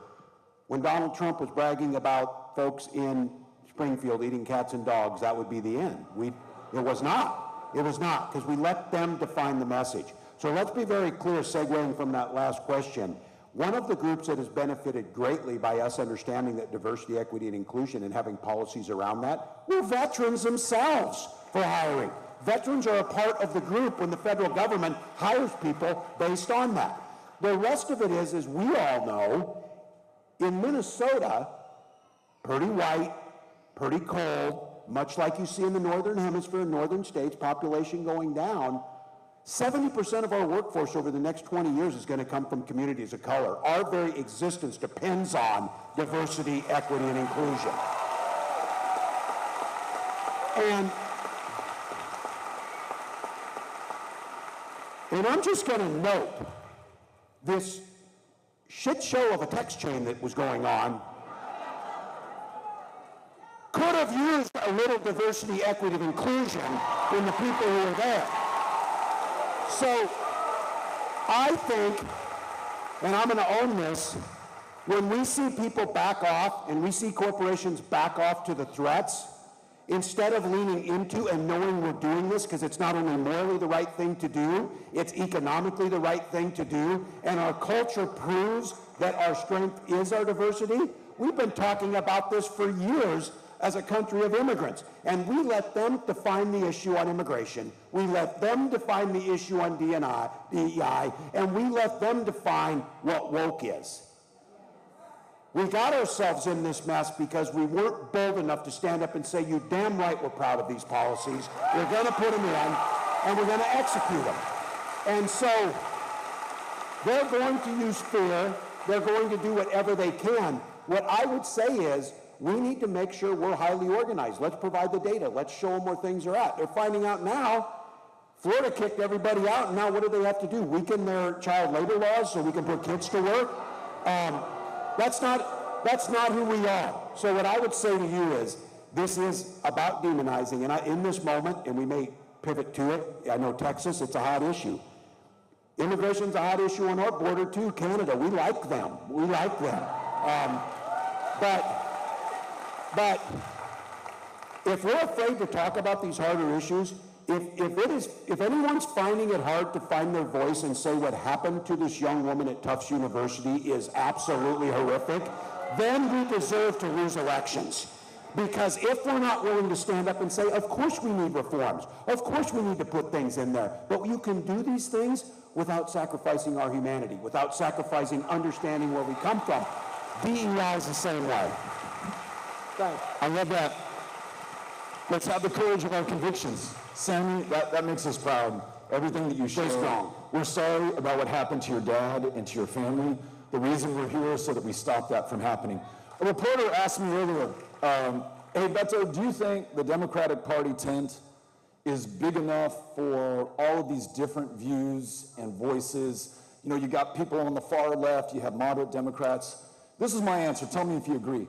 when Donald Trump was bragging about folks in Springfield eating cats and dogs, that would be the end. It was not. It was not, because we let them define the message. So let's be very clear, segueing from that last question. One of the groups that has benefited greatly by us understanding that diversity, equity, and inclusion and having policies around that were veterans themselves for hiring. Veterans are a part of the group when the federal government hires people based on that. The rest of it is we all know, in Minnesota, pretty white, pretty cold, much like you see in the Northern Hemisphere and northern states, population going down, 70% of our workforce over the next 20 years is going to come from communities of color. Our very existence depends on diversity, equity, and inclusion. And I'm just going to note this shit show of a text chain that was going on could have used a little diversity, equity, and inclusion in the people who were there. So I think, and I'm going to own this, when we see people back off and we see corporations back off to the threats, instead of leaning into and knowing we're doing this because it's not only morally the right thing to do, it's economically the right thing to do, and our culture proves that our strength is our diversity, we've been talking about this for years as a country of immigrants. And we let them define the issue on immigration. We let them define the issue on DEI, and we let them define what woke is. We got ourselves in this mess because we weren't bold enough to stand up and say, you damn right we're proud of these policies. We're going to put them in, and we're going to execute them. And so they're going to use fear. They're going to do whatever they can. What I would say is, we need to make sure we're highly organized. Let's provide the data. Let's show them where things are at. They're finding out now, Florida kicked everybody out, and now what do they have to do? Weaken their child labor laws so we can put kids to work? That's not who we are. So what I would say to you is, this is about demonizing, and in this moment, and we may pivot to it, I know Texas, it's a hot issue. Immigration's a hot issue on our border too, Canada. We like them. We like them. But if we're afraid to talk about these harder issues, if anyone's finding it hard to find their voice and say what happened to this young woman at Tufts University is absolutely horrific, then we deserve to lose elections. Because if we're not willing to stand up and say, of course we need reforms, of course we need to put things in there, but you can do these things without sacrificing our humanity, without sacrificing understanding where we come from. DEI is the same way. Thanks. I love that. Let's have the courage of our convictions. Sammy, that makes us proud. Everything that you share. Strong. We're sorry about what happened to your dad and to your family. The reason we're here is so that we stop that from happening. A reporter asked me earlier, hey Beto, do you think the Democratic Party tent is big enough for all of these different views and voices? You know, you got people on the far left, you have moderate Democrats. This is my answer. Tell me if you agree.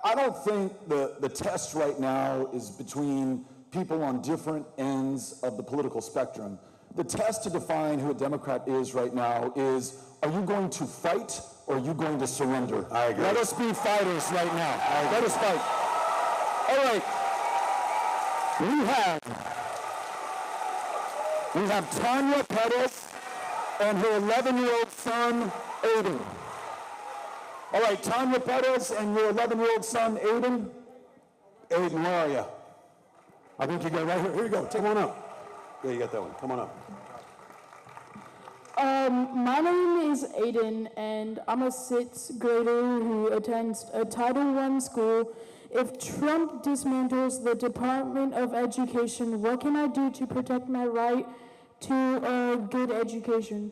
I don't think the test right now is between people on different ends of the political spectrum. The test to define who a Democrat is right now is, are you going to fight or are you going to surrender? I agree. Let us be fighters right now. Let us fight. All right. We have Tanya Pettis and her 11-year-old son, Aiden. All right, Tanya Pettis and your 11-year-old son, Aiden. Aiden, where are you? I think you got right here. Here you go. Come on up. Yeah, you got that one. Come on up. My name is Aiden, and I'm a 6th grader who attends a Title I school. If Trump dismantles the Department of Education, what can I do to protect my right to a good education?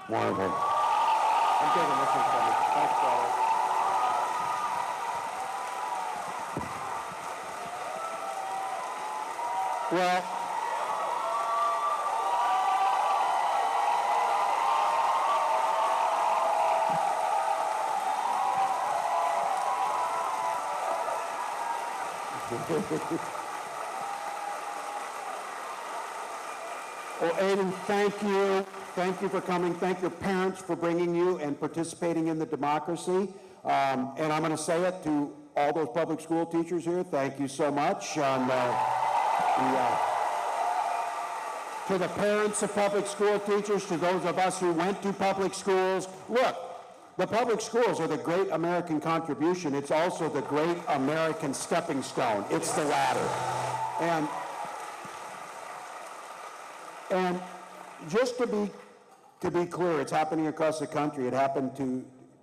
Wonderful. I'm taking this one from you. Thanks, brother. Well, Well, Aiden, thank you. Thank you for coming. Thank your parents for bringing you and participating in the democracy. And I'm going to say it to all those public school teachers here. Thank you so much. And to the parents of public school teachers, to those of us who went to public schools, look, the public schools are the great American contribution. It's also the great American stepping stone. It's the ladder. And just to be clear, it's happening across the country. It happened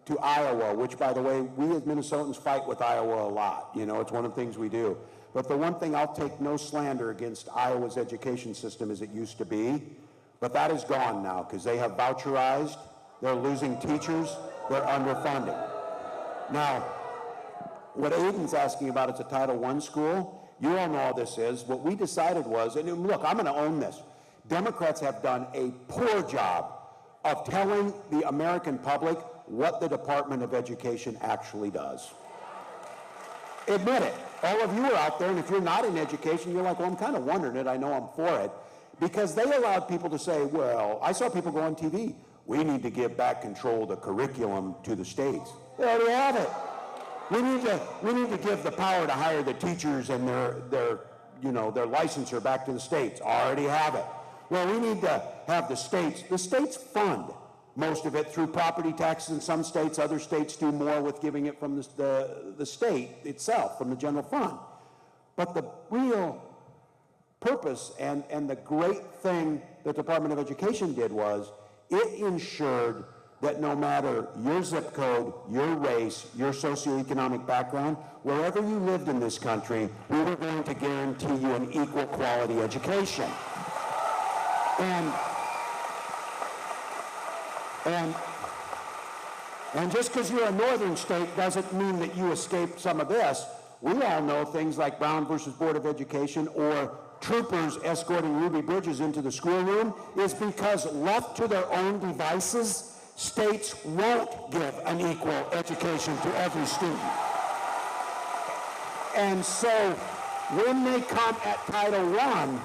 to Iowa, which, by the way, we as Minnesotans fight with Iowa a lot. You know, it's one of the things we do. But the one thing, I'll take no slander against Iowa's education system as it used to be, but that is gone now because they have voucherized, they're losing teachers, they're underfunding. Now, what Aiden's asking about, it's a Title I school. You all know all this is. What we decided was, and look, I'm going to own this. Democrats have done a poor job of telling the American public what the Department of Education actually does. Admit it. All of you are out there, and if you're not in education, you're like, well, I'm kind of wondering it. I know I'm for it. Because they allowed people to say, well, I saw people go on TV, we need to give back control of the curriculum to the states. They already have it. We need to give the power to hire the teachers and their licensure back to the states. Already have it. Well, we need to have the states fund most of it through property taxes in some states. Other states do more with giving it from the state itself, from the general fund. But the real purpose and the great thing the Department of Education did was it ensured that no matter your zip code, your race, your socioeconomic background, wherever you lived in this country, we were going to guarantee you an equal quality education. And just because you're a northern state doesn't mean that you escape some of this. We all know things like Brown versus Board of Education or troopers escorting Ruby Bridges into the schoolroom is because left to their own devices, states won't give an equal education to every student. And so when they come at Title I,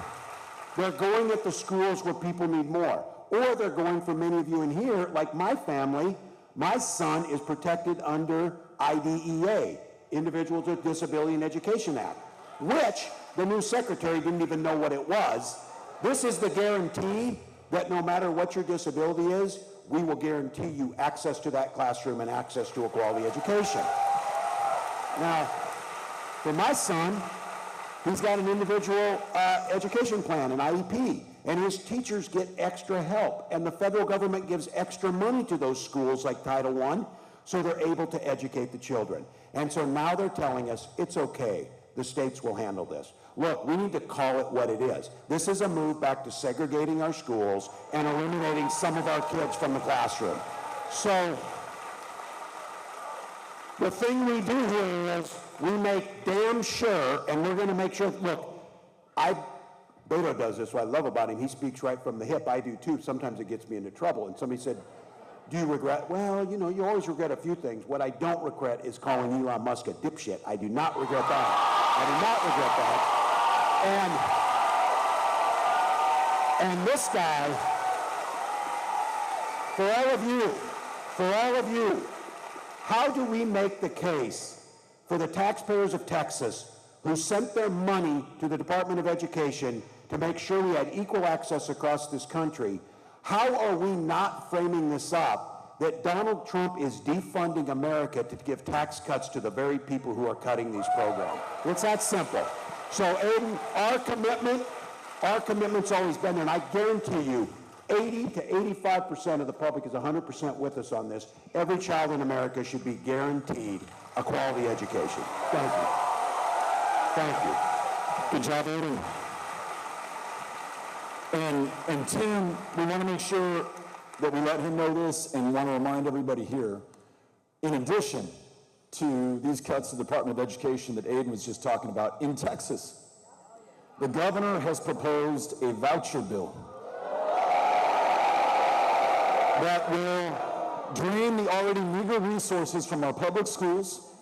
they're going at the schools where people need more. Or they're going, for many of you in here, like my family, my son is protected under IDEA, Individuals with Disability in Education Act, which the new secretary didn't even know what it was. This is the guarantee that no matter what your disability is, we will guarantee you access to that classroom and access to a quality education. Now, for my son, he's got an individual education plan, an IEP, and his teachers get extra help, and the federal government gives extra money to those schools like Title I, so they're able to educate the children. And so now they're telling us it's okay, the states will handle this. Look, we need to call it what it is. This is a move back to segregating our schools and eliminating some of our kids from the classroom. So the thing we do here is we make damn sure, and we're going to make sure, look, Beto does this, what I love about him. He speaks right from the hip. I do too. Sometimes it gets me into trouble. And somebody said, do you regret? Well, you know, you always regret a few things. What I don't regret is calling Elon Musk a dipshit. I do not regret that. I do not regret that. And this guy, for all of you, how do we make the case for the taxpayers of Texas who sent their money to the Department of Education to make sure we had equal access across this country? How are we not framing this up that Donald Trump is defunding America to give tax cuts to the very people who are cutting these programs? It's that simple. So, Aiden, our commitment's always been there, and I guarantee you, 80 to 85% of the public is 100% with us on this. Every child in America should be guaranteed a quality education. Thank you. Thank you. Good job, Aiden. And Tim, we want to make sure that we let him know this and want to remind everybody here, in addition to these cuts to the Department of Education that Aiden was just talking about, in Texas, the governor has proposed a voucher bill that will drain the already meager resources from our public schools,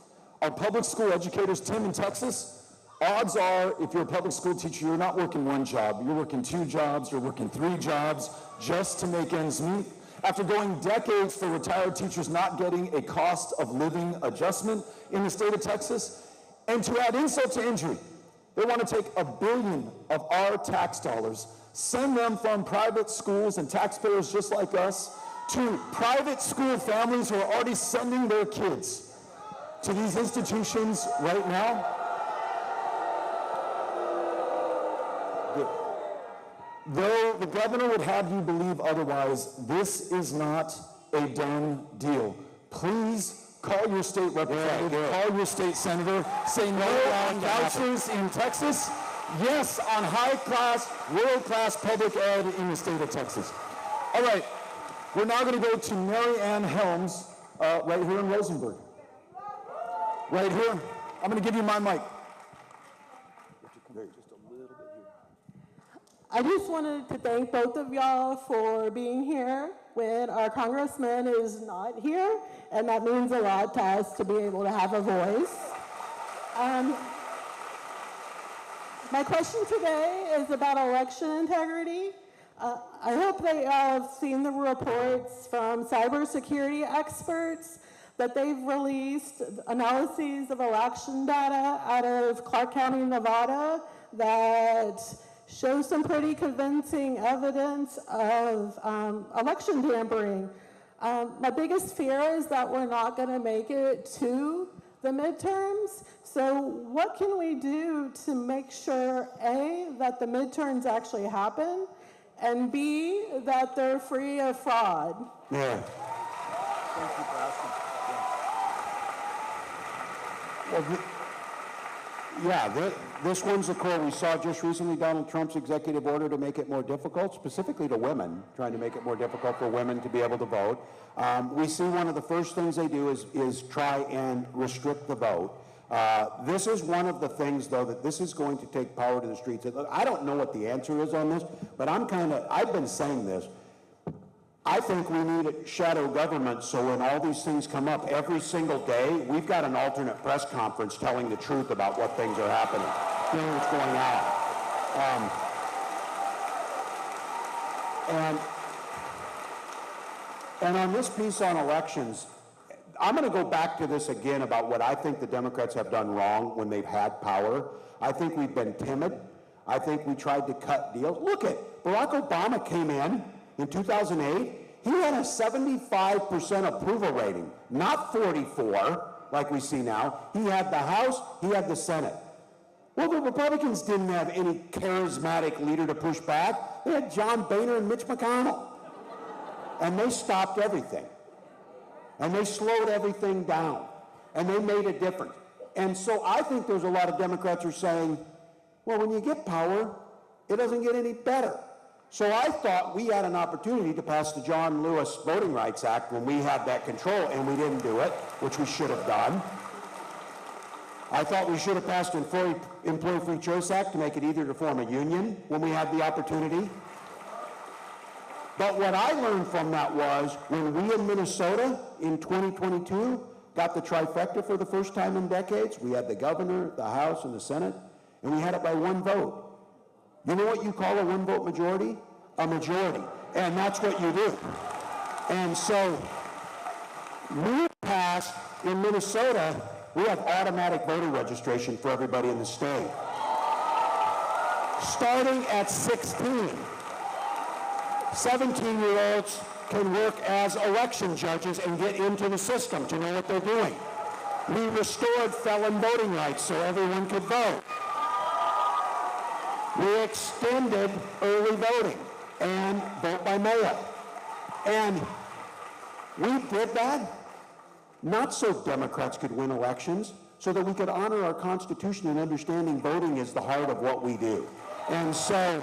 our public school educators. Tim, in Texas, odds are, if you're a public school teacher, you're not working one job, you're working 2 jobs, you're working 3 jobs just to make ends meet. After going decades for retired teachers not getting a cost of living adjustment in the state of Texas, and to add insult to injury, they want to take $1 billion of our tax dollars, send them from private schools and taxpayers just like us to private school families who are already sending their kids to these institutions right now. Though the governor would have you believe otherwise, this is not a done deal. Please call your state representative, call your state senator, say no on vouchers in Texas, yes on high-class, world-class public ed in the state of Texas. All right, we're now going to go to Mary Ann Helms, right here in Rosenberg. Right here. I'm going to give you my mic. I just wanted to thank both of y'all for being here when our congressman is not here, and that means a lot to us to be able to have a voice. My question today is about election integrity. I hope they have seen the reports from cybersecurity experts that they've released analyses of election data out of Clark County, Nevada, that show some pretty convincing evidence of election tampering. My biggest fear is that we're not going to make it to the midterms. So what can we do to make sure, A, that the midterms actually happen, and B, that they're free of fraud? Yeah. Thank you for asking. Well, this one's a core. We saw just recently Donald Trump's executive order to make it more difficult, specifically to women, trying to make it more difficult for women to be able to vote. We see one of the first things they do is try and restrict the vote. This is one of the things, though, that this is going to take power to the streets. I don't know what the answer is on this, but I've been saying this. I think we need a shadow government, so when all these things come up every single day, we've got an alternate press conference telling the truth about what things are happening, what's going on. And on this piece on elections, I'm going to go back to this again about what I think the Democrats have done wrong when they've had power. I think we've been timid. I think we tried to cut deals. Look at Barack Obama came in 2008, he had a 75% approval rating, not 44 like we see now. He had the House, he had the Senate. Well, the Republicans didn't have any charismatic leader to push back. They had John Boehner and Mitch McConnell. And they stopped everything. And they slowed everything down. And they made a difference. And so I think there's a lot of Democrats who are saying, well, when you get power, it doesn't get any better. So I thought we had an opportunity to pass the John Lewis Voting Rights Act when we had that control, and we didn't do it, which we should have done. I thought we should have passed an Employee Free Choice Act to make it easier to form a union when we had the opportunity. But what I learned from that was when we in Minnesota in 2022 got the trifecta for the first time in decades, we had the governor, the House, and the Senate, and we had it by 1 vote. You know what you call a 1-vote majority? a majority, and that's what you do. And so we passed, in Minnesota, we have automatic voter registration for everybody in the state. Starting at 16, 17-year-olds can work as election judges and get into the system to know what they're doing. We restored felon voting rights so everyone could vote. We extended early voting and vote by mail. And we did that not so Democrats could win elections, so that we could honor our Constitution and understanding voting is the heart of what we do. And so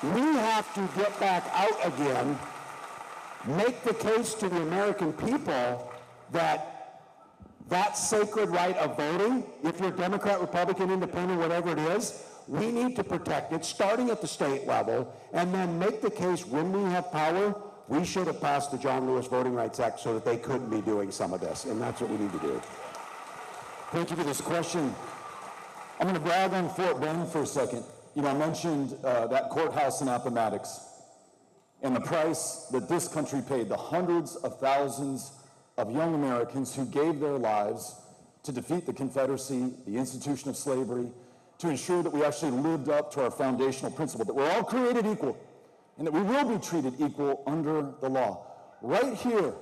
we have to get back out again, make the case to the American people that that sacred right of voting, if you're Democrat, Republican, Independent, whatever it is, we need to protect it, starting at the state level, and then make the case when we have power, we should have passed the John Lewis Voting Rights Act so that they couldn't be doing some of this, and that's what we need to do. Thank you for this question. I'm going to brag on Fort Bend for a second. You know, I mentioned that courthouse in Appomattox and the price that this country paid, the hundreds of thousands of young Americans who gave their lives to defeat the Confederacy, the institution of slavery, to ensure that we actually lived up to our foundational principle, that we're all created equal and that we will be treated equal under the law. Right here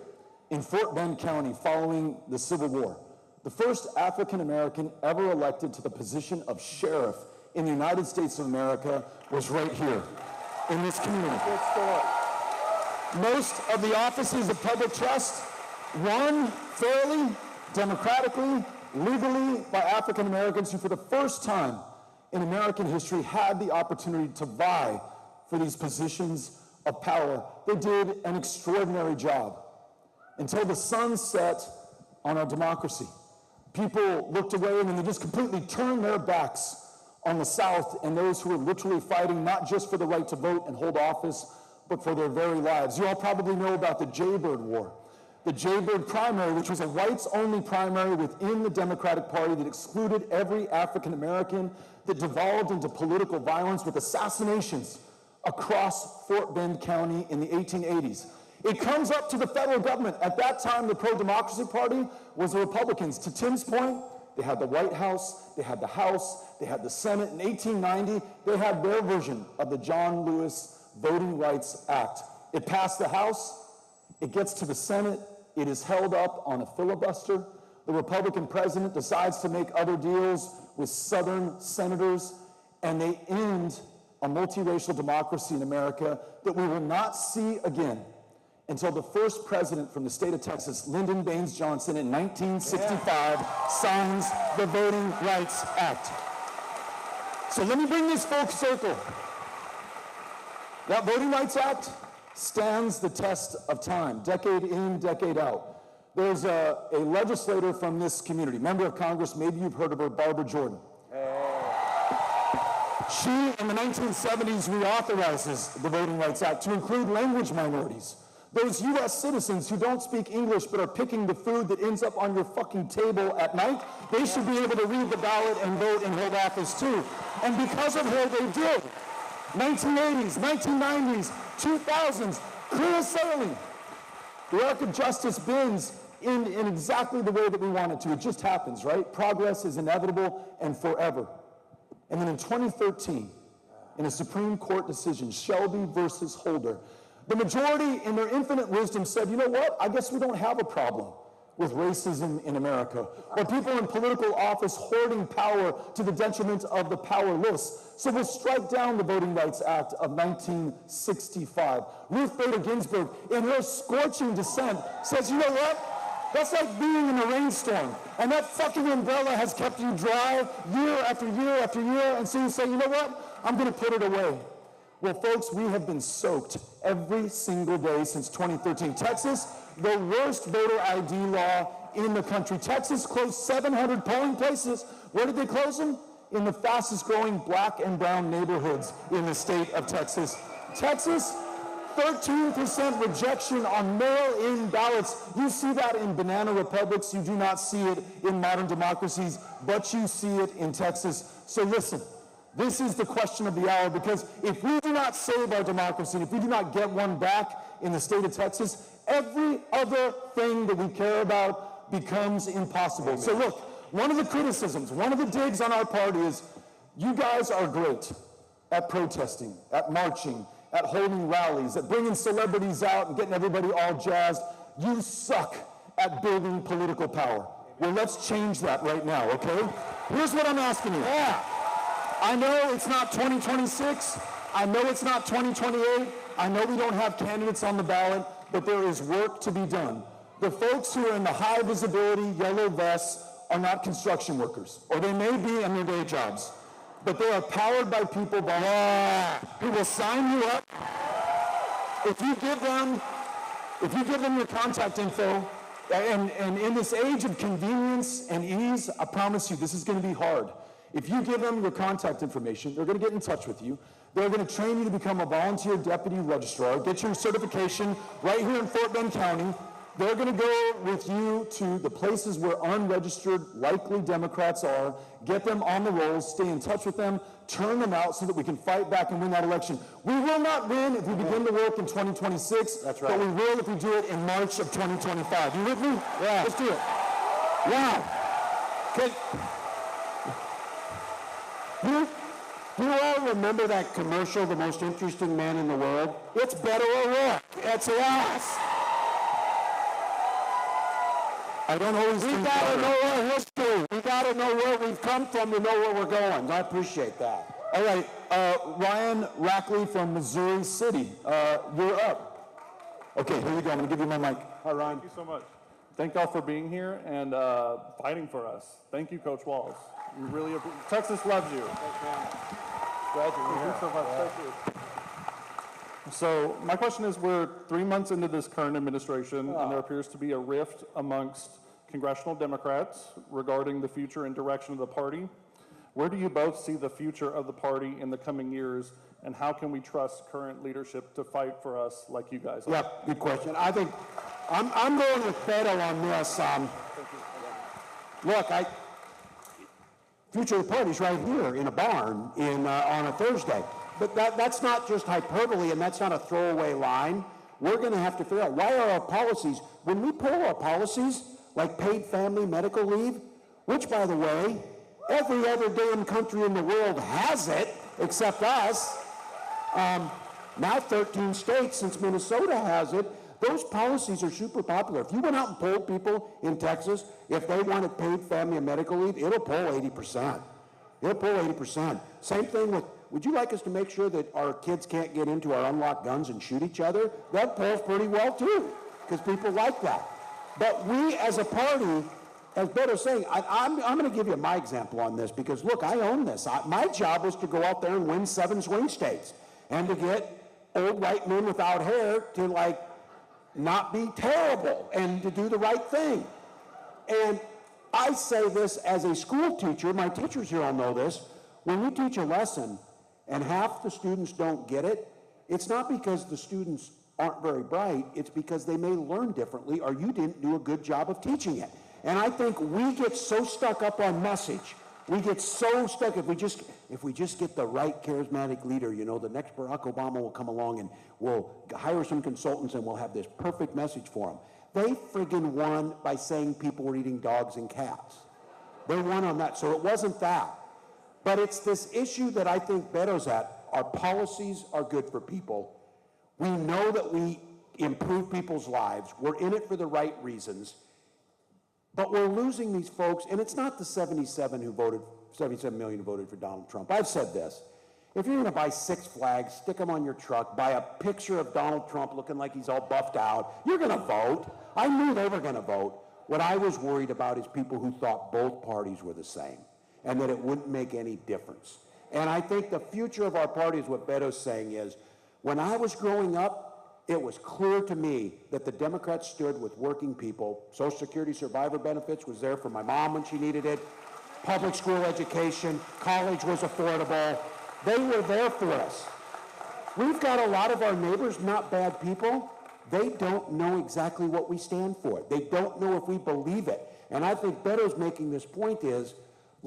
in Fort Bend County, following the Civil War, the first African-American ever elected to the position of sheriff in the United States of America was right here in this community. Most of the offices of public trust won fairly, democratically, legally by African Americans who for the first time in American history had the opportunity to vie for these positions of power. They did an extraordinary job until the sun set on our democracy. People looked away and then they just completely turned their backs on the South and those who were literally fighting not just for the right to vote and hold office, but for their very lives. You all probably know about the Jaybird War. The Jaybird primary, which was a whites-only primary within the Democratic Party that excluded every African American, that devolved into political violence with assassinations across Fort Bend County in the 1880s. It comes up to the federal government. At that time, the pro-democracy party was the Republicans. To Tim's point, they had the White House, they had the House, they had the Senate. In 1890, they had their version of the John Lewis Voting Rights Act. It passed the House, it gets to the Senate, it is held up on a filibuster. The Republican president decides to make other deals with Southern senators, and they end a multiracial democracy in America that we will not see again until the first president from the state of Texas, Lyndon Baines Johnson, in 1965, signs the Voting Rights Act. So let me bring this full circle. That Voting Rights Act stands the test of time, decade in, decade out. There's a legislator from this community, member of Congress, maybe you've heard of her, Barbara Jordan. She, in the 1970s, reauthorizes the Voting Rights Act to include language minorities. Those U.S. citizens who don't speak English but are picking the food that ends up on your fucking table at night, they should be able to read the ballot and vote and hold office too. And because of her, they did. 1980s, 1990s, 2000s, clear sailing. The arc of justice bends in exactly the way that we want it to. It just happens, right? Progress is inevitable and forever. And then in 2013, in a Supreme Court decision, Shelby versus Holder, the majority, in their infinite wisdom, said, you know what? I guess we don't have a problem with racism in America, or people in political office hoarding power to the detriment of the powerless. So we'll strike down the Voting Rights Act of 1965. Ruth Bader Ginsburg, in her scorching dissent, says, you know what? That's like being in a rainstorm, and that fucking umbrella has kept you dry year after year after year, and so you say, you know what? I'm going to put it away. Well, folks, we have been soaked every single day since 2013. Texas, the worst voter ID law in the country. Texas closed 700 polling places. Where did they close them? In the fastest growing black and brown neighborhoods in the state of Texas. Texas, 13% rejection on mail-in ballots. You see that in banana republics. You do not see it in modern democracies, but you see it in Texas. So listen, This is the question of the hour, because if we do not save our democracy, if we do not get one back in the state of Texas, every other thing that we care about becomes impossible. Amen. So look, one of the criticisms, one of the digs on our party is, you guys are great at protesting, at marching, at holding rallies, at bringing celebrities out and getting everybody all jazzed. You suck at building political power. Well, let's change that right now, okay? Here's what I'm asking you. Yeah. I know it's not 2026. I know it's not 2028. I know we don't have candidates on the ballot, but there is work to be done. The folks who are in the high visibility yellow vests are not construction workers, or they may be in their day jobs, but they are powered by people who will sign you up. If you give them your contact info, and in this age of convenience and ease, I promise you this is going to be hard. If you give them your contact information, they're going to get in touch with you. They're going to train you to become a volunteer deputy registrar, get your certification right here in Fort Bend County. They're going to go with you to the places where unregistered, likely Democrats are, get them on the rolls, stay in touch with them, turn them out so that we can fight back and win that election. We will not win if we begin to work in 2026, That's right. But we will if we do it in March of 2025. You with me? Yeah. Let's do it. Wow. Do you all remember that commercial, The Most Interesting Man in the World? It's Beto O'Rourke. It's us. I don't always We gotta know our history. We gotta know where we've come from to know where we're going. I appreciate that. All right, Ryan Rackley from Missouri City, you're up. Okay, here you go. I'm gonna give you my mic. Hi, Ryan. Thank you so much. Thank y'all for being here and fighting for us. Thank you, Coach Walz. We really Texas loves you. Thanks, man. Glad you're here. Thank you so much. Thank you. So my question is, we're 3 months into this current administration, and there appears to be a rift amongst congressional Democrats regarding the future and direction of the party. Where do you both see the future of the party in the coming years, and how can we trust current leadership to fight for us like you guys are? Yeah, good question. I think I'm going with Beto on this. Look, future of the party's right here in a barn on a Thursday. But that's not just hyperbole, and that's not a throwaway line. We're going to have to figure out, why are our policies, when we pull our policies, like paid family medical leave, which, by the way, every other damn country in the world has it, except us. Now 13 states, since Minnesota has it, those policies are super popular. If you went out and polled people in Texas, if they wanted paid family and medical leave, it'll poll 80%. It'll poll 80%. Same thing with, would you like us to make sure that our kids can't get into our unlocked guns and shoot each other? That polls pretty well too, because people like that. But we as a party, as Beto's saying, I'm going to give you my example on this, because look, I own this. My job was to go out there and win 7 swing states, and to get old white men without hair to not be terrible and to do the right thing. And I say this as a school teacher, my teachers here all know this, when we teach a lesson and half the students don't get it, it's not because the students aren't very bright, it's because they may learn differently or you didn't do a good job of teaching it. And I think we get so stuck up on message, we get so stuck, if we just get the right charismatic leader, the next Barack Obama will come along and we'll hire some consultants and we'll have this perfect message for them. They friggin' won by saying people were eating dogs and cats. They won on that, so it wasn't that. But it's this issue that I think Beto's at. Our policies are good for people. We know that we improve people's lives. We're in it for the right reasons. But we're losing these folks, and it's not the 77 million who voted for Donald Trump. I've said this. If you're going to buy 6 flags, stick them on your truck, buy a picture of Donald Trump looking like he's all buffed out, you're going to vote. I knew they were going to vote. What I was worried about is people who thought both parties were the same and that it wouldn't make any difference. And I think the future of our party is what Beto's saying is, when I was growing up, it was clear to me that the Democrats stood with working people. Social Security survivor benefits was there for my mom when she needed it. Public school education, college was affordable. They were there for us. We've got a lot of our neighbors, not bad people. They don't know exactly what we stand for. They don't know if we believe it. And I think Beto's making this point is,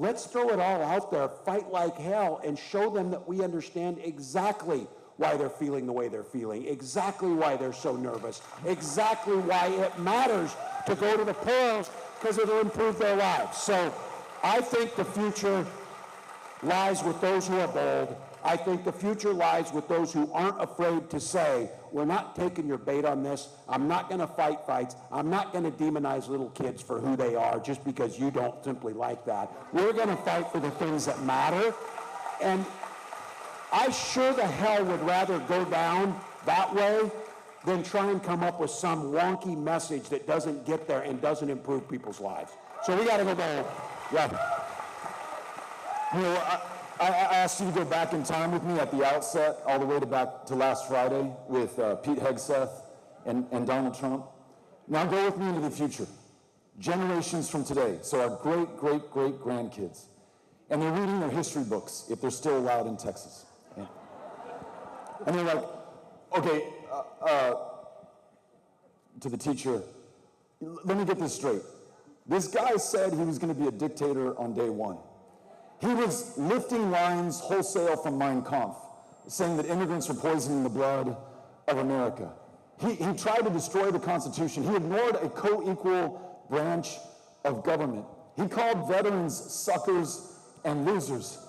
Let's throw it all out there, fight like hell, and show them that we understand exactly why they're feeling the way they're feeling, exactly why they're so nervous, exactly why it matters to go to the polls, because it'll improve their lives. So I think the future lies with those who are bold. I think the future lies with those who aren't afraid to say, we're not taking your bait on this. I'm not going to fight fights. I'm not going to demonize little kids for who they are just because you don't simply like that. We're going to fight for the things that matter. And I sure the hell would rather go down that way than try and come up with some wonky message that doesn't get there and doesn't improve people's lives. So we got to go bold. Yeah. You know, I asked you to go back in time with me at the outset, all the way back to last Friday with Pete Hegseth and Donald Trump. Now go with me into the future, generations from today, so our great-great-great-grandkids. And they're reading their history books, if they're still allowed in Texas. Okay. And they're like, okay, to the teacher, let me get this straight. This guy said he was going to be a dictator on day one. He was lifting lines wholesale from Mein Kampf, saying that immigrants were poisoning the blood of America. He tried to destroy the Constitution. He ignored a co-equal branch of government. He called veterans suckers and losers.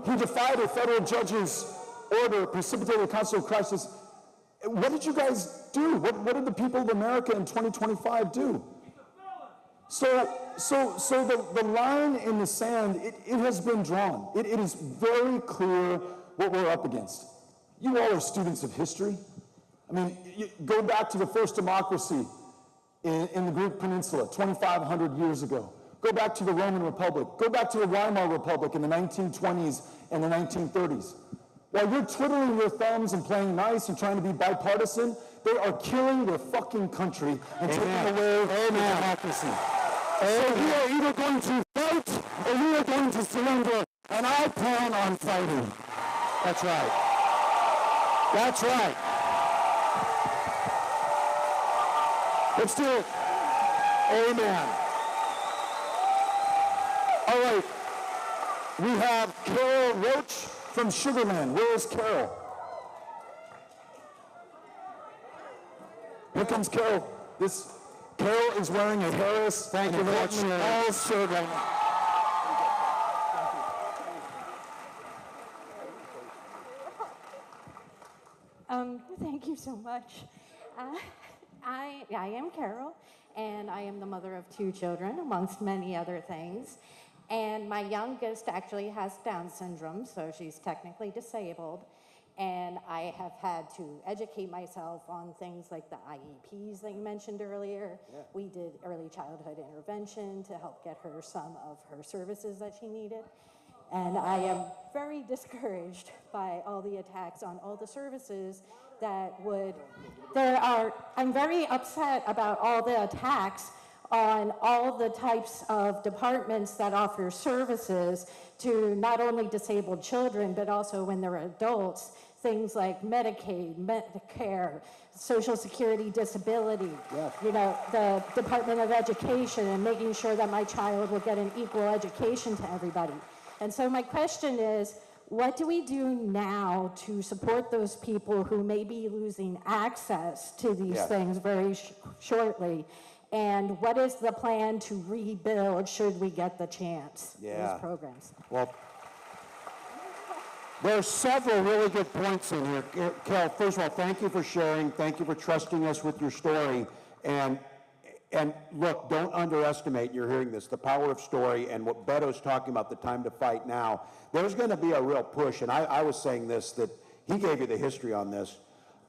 He defied a federal judge's order, precipitated a constitutional crisis. What did you guys do? What did the people of America in 2025 do? So the line in the sand, it has been drawn. It is very clear what we're up against. You all are students of history. I mean, go back to the first democracy in the Greek Peninsula 2,500 years ago. Go back to the Roman Republic. Go back to the Weimar Republic in the 1920s and the 1930s. While you're twiddling your thumbs and playing nice and trying to be bipartisan, they are killing their fucking country and taking away their democracy. So we are either going to fight or we are going to surrender, and I plan on fighting. That's right. That's right. Let's do it. Amen. All right. We have Carol Roach from Sugarland. Where is Carol? Here comes Carol. Carol is wearing a Harris. Thank you very much. Walz shirt right now. Thank you so much. I am Carol, and I am the mother of 2 children, amongst many other things. And my youngest actually has Down syndrome, so she's technically disabled. And I have had to educate myself on things like the IEPs that you mentioned earlier. Yeah. We did early childhood intervention to help get her some of her services that she needed. And I am very discouraged by all the attacks on all the services that would, I'm very upset about all the attacks on all the types of departments that offer services to not only disabled children, but also when they're adults, things like Medicaid, Medicare, Social Security, disability, you know, the Department of Education, and making sure that my child will get an equal education to everybody. And so my question is, what do we do now to support those people who may be losing access to these things very shortly? And what is the plan to rebuild should we get the chance? These programs. Well, there's several really good points in here. Carol, first of all, thank you for sharing. Thank you for trusting us with your story. And look, don't underestimate, you're hearing this, the power of story and what Beto's talking about, the time to fight now. There's going to be a real push, and I was saying this, that he gave you the history on this.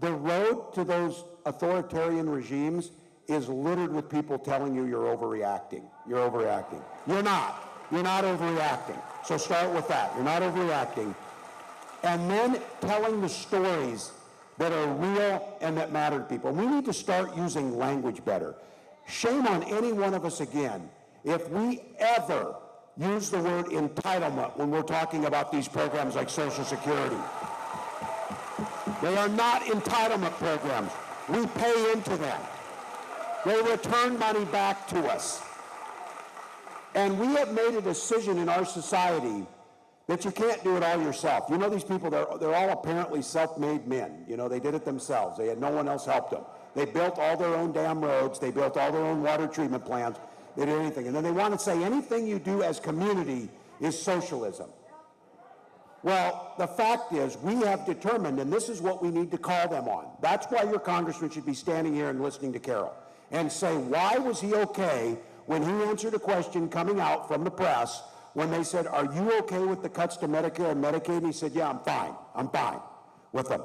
The road to those authoritarian regimes is littered with people telling you you're overreacting. You're overreacting. You're not. You're not overreacting. So start with that. You're not overreacting. And then telling the stories that are real and that matter to people. We need to start using language better. Shame on any one of us again if we ever use the word entitlement when we're talking about these programs like Social Security. They are not entitlement programs. We pay into them. They return money back to us. And we have made a decision in our society that you can't do it all yourself. You know, these people, they're all apparently self-made men. You know, they did it themselves. They had no one else help them. They built all their own damn roads. They built all their own water treatment plants. They did anything. And then they want to say anything you do as community is socialism. Well, the fact is, we have determined, and this is what we need to call them on. That's why your congressman should be standing here and listening to Carol and say, why was he okay when he answered a question coming out from the press when they said, are you okay with the cuts to Medicare and Medicaid? And he said, yeah, I'm fine with them.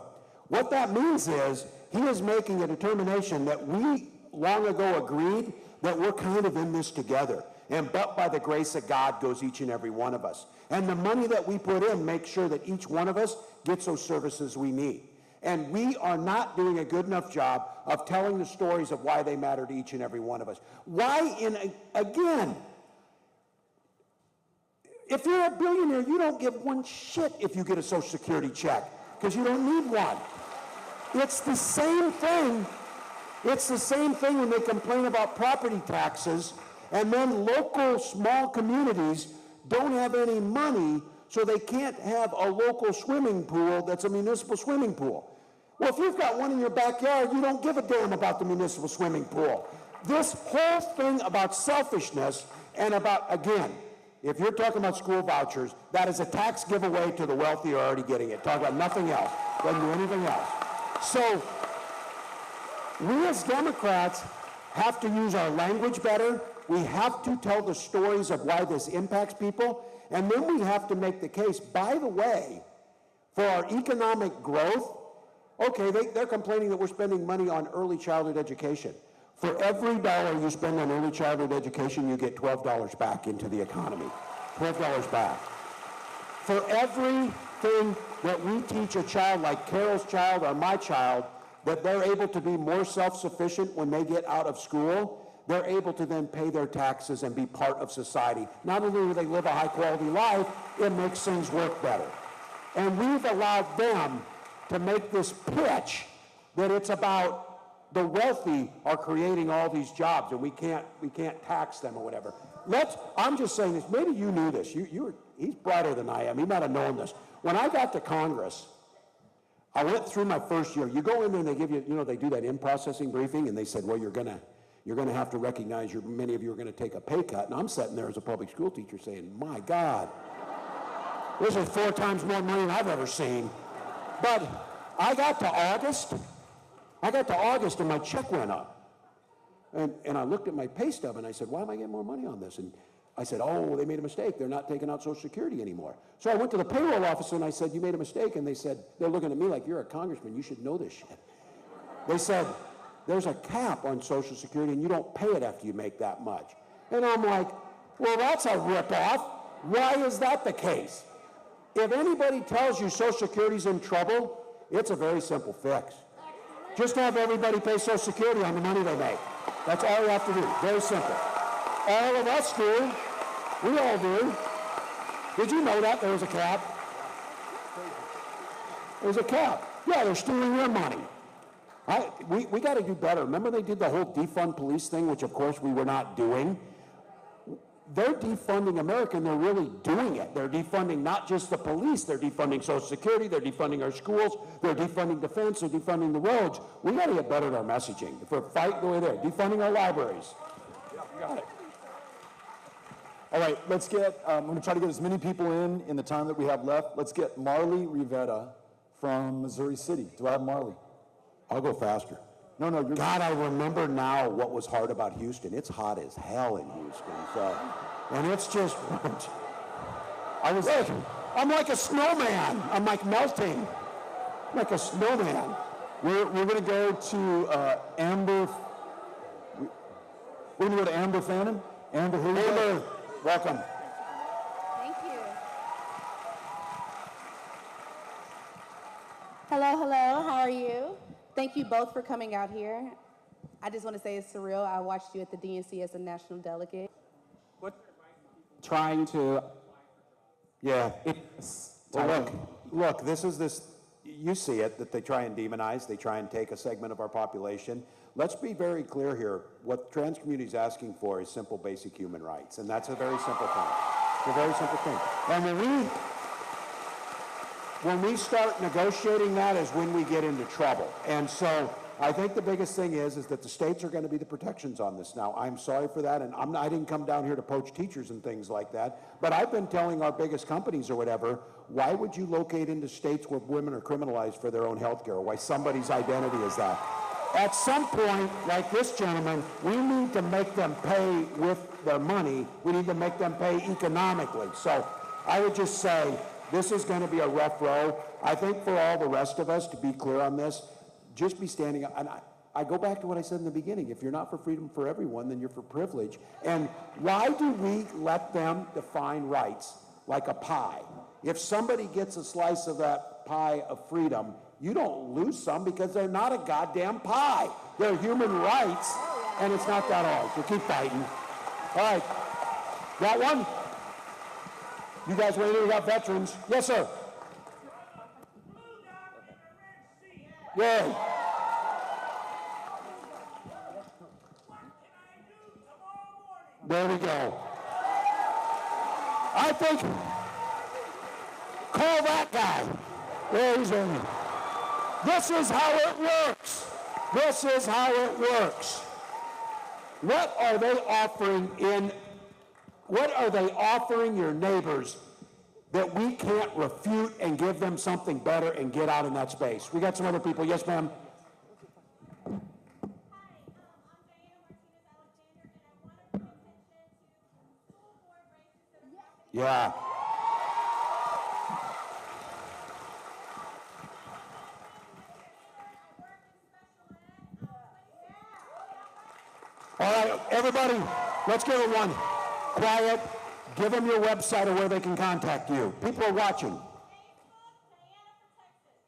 What that means is he is making a determination that we long ago agreed that we're kind of in this together. And but by the grace of God goes each and every one of us. And the money that we put in makes sure that each one of us gets those services we need. And we are not doing a good enough job of telling the stories of why they matter to each and every one of us. Again, if you're a billionaire, you don't give one shit if you get a Social Security check, because you don't need one. It's the same thing. It's the same thing when they complain about property taxes, and then local small communities don't have any money, so they can't have a local swimming pool that's a municipal swimming pool. Well, if you've got one in your backyard, you don't give a damn about the municipal swimming pool. This whole thing about selfishness and about, again, if you're talking about school vouchers, that is a tax giveaway to the wealthy who are already getting it. Talk about nothing else. Doesn't do anything else. So we as Democrats have to use our language better. We have to tell the stories of why this impacts people. And then we have to make the case, by the way, for our economic growth. Okay, they're complaining that we're spending money on early childhood education. For every dollar you spend on early childhood education, you get $12 back into the economy. $12 back. For everything that we teach a child, like Carol's child or my child, that they're able to be more self-sufficient when they get out of school, they're able to then pay their taxes and be part of society. Not only do they live a high-quality life, it makes things work better. And we've allowed them to make this pitch that it's about the wealthy are creating all these jobs and we can't tax them or whatever. I'm just saying this, maybe you knew this. He's brighter than I am. He might have known this. When I got to Congress, I went through my first year. You go in there and they give you, they do that in-processing briefing, and they said, well, you're gonna have to recognize many of you are gonna take a pay cut. And I'm sitting there as a public school teacher saying, my God, this is 4 times more money than I've ever seen. But I got to August and my check went up. And I looked at my pay stub and I said, why am I getting more money on this? And I said, oh, they made a mistake. They're not taking out Social Security anymore. So I went to the payroll office and I said, you made a mistake. And they said, they're looking at me like, you're a congressman. You should know this shit. They said, there's a cap on Social Security and you don't pay it after you make that much. And I'm like, well, that's a ripoff. Why is that the case? If anybody tells you Social Security's in trouble, it's a very simple fix. Just have everybody pay Social Security on the money they make. That's all you have to do. Very simple. All of us do. We all do. Did you know that there was a cap? There's a cap. Yeah, they're stealing your money. We got to do better. Remember they did the whole defund police thing, which of course we were not doing? They're defunding America, and they're really doing it. They're defunding not just the police, they're defunding Social Security, they're defunding our schools, they're defunding defense, they're defunding the roads. We got to get better at our messaging. If we're fighting, go there. Defunding our libraries. Yeah, you got it. All right, let's get, I'm going to try to get as many people in the time that we have left. Let's get Marley Rivera from Missouri City. Do I have Marley? I'll go faster. No, you're... God, I remember now what was hard about Houston. It's hot as hell in Houston. So, and it's just, I'm like a snowman. I'm like melting. I'm like a snowman. We're going to go to Amber. We're going to go to Amber Fannin. Amber, who are you? Amber, welcome. Thank you. Hello, how are you? Thank you both for coming out here. I just want to say it's surreal. I watched you at the DNC as a national delegate. Trying to... Yeah. Well, look, this is this... you see it, that they try and demonize, they try and take a segment of our population. Let's be very clear here. What the trans community is asking for is simple, basic human rights, and that's a very simple thing. It's a very simple thing. And when we start negotiating that is when we get into trouble. And so I think the biggest thing is that the states are going to be the protections on this now. I'm sorry for that, and I didn't come down here to poach teachers and things like that, but I've been telling our biggest companies or whatever, why would you locate into states where women are criminalized for their own health care, or why somebody's identity is that? At some point, like this gentleman, we need to make them pay with their money. We need to make them pay economically. So I would just say, this is going to be a rough row. I think for all the rest of us, to be clear on this, just be standing up. And I go back to what I said in the beginning. If you're not for freedom for everyone, then you're for privilege. And why do we let them define rights like a pie? If somebody gets a slice of that pie of freedom, you don't lose some because they're not a goddamn pie. They're human rights, and it's not that hard. So keep fighting. All right. Got one? You guys waiting? We got veterans. Yes, sir. Yay. There we go. I think, call that guy. There he's in. This is how it works. This is how it works. What are they offering your neighbors that we can't refute and give them something better and get out in that space? We got some other people. Yes, ma'am. Yeah. All right, everybody, let's give it one. Quiet. Give them your website or where they can contact you. People are watching.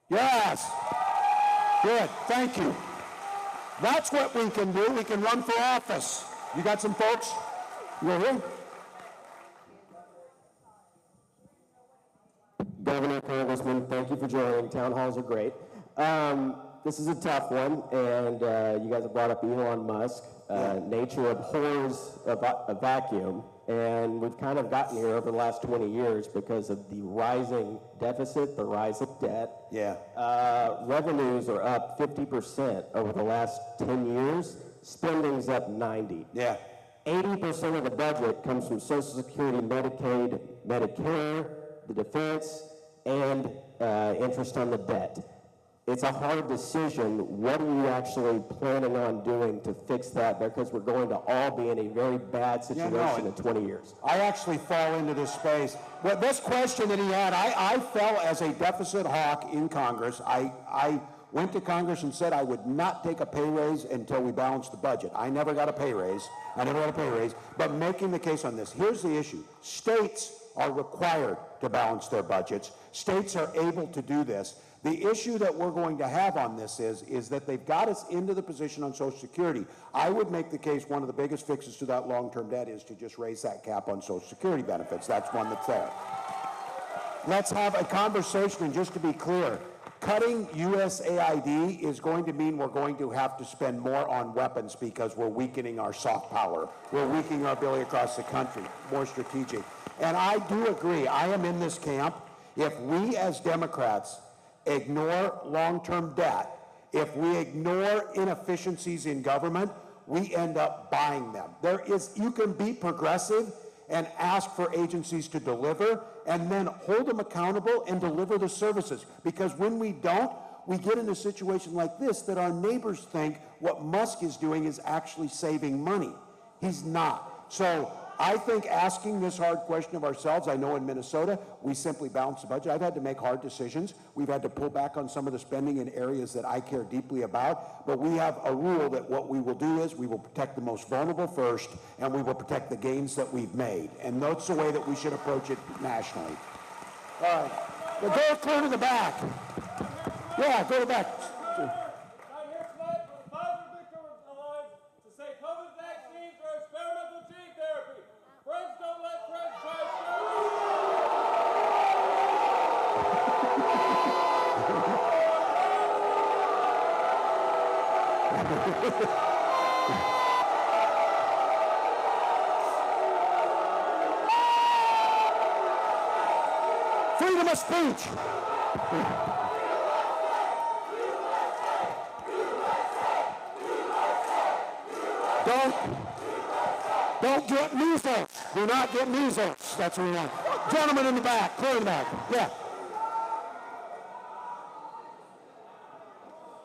Yes. Good. Thank you. That's what we can do. We can run for office. You got some folks? You're here? Governor, Congressman, thank you for joining. Town halls are great. This is a tough one, and you guys have brought up Elon Musk. Nature abhors a vacuum, and we've kind of gotten here over the last 20 years because of the rising deficit, the rise of debt. Yeah. Revenues are up 50% over the last 10 years. Spending's up 90%. Yeah. 80% of the budget comes from Social Security, Medicaid, Medicare, the defense, and interest on the debt. It's a hard decision. What are you actually planning on doing to fix that? Because we're going to all be in a very bad situation in 20 years. I actually fall into this space. Well, this question that he had, I fell as a deficit hawk in Congress. I went to Congress and said I would not take a pay raise until we balanced the budget. I never got a pay raise. But making the case on this, here's the issue. States are required to balance their budgets. States are able to do this. The issue that we're going to have on this is that they've got us into the position on Social Security. I would make the case one of the biggest fixes to that long-term debt is to just raise that cap on Social Security benefits. That's one that's there. Let's have a conversation, and just to be clear, cutting USAID is going to mean we're going to have to spend more on weapons because we're weakening our soft power. We're weakening our ability across the country, more strategic. And I do agree, I am in this camp. If we as Democrats ignore long-term debt, if we ignore inefficiencies in government, we end up buying them. You can be progressive and ask for agencies to deliver and then hold them accountable and deliver the services. Because when we don't, we get in a situation like this that our neighbors think what Musk is doing is actually saving money. He's not. So I think asking this hard question of ourselves, I know in Minnesota, we simply balance the budget. I've had to make hard decisions. We've had to pull back on some of the spending in areas that I care deeply about. But we have a rule that what we will do is we will protect the most vulnerable first, and we will protect the gains that we've made. And that's the way that we should approach it nationally. All right. Well, go clear to the back. Yeah, go to the back. Freedom of speech. Don't get measles. Do not get measles. That's what we want. Gentleman in the back, clear in the back. Yeah.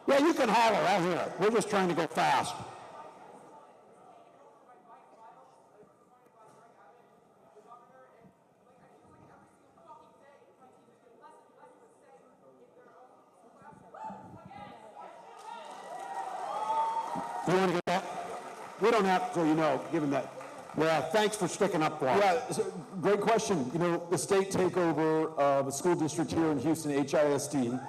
Yeah, you can holler right here. We're just trying to go fast. You want to get that? We don't have to, given that. Yeah, thanks for sticking up for us. Yeah, so, great question. The state takeover of a school district here in Houston, HISD,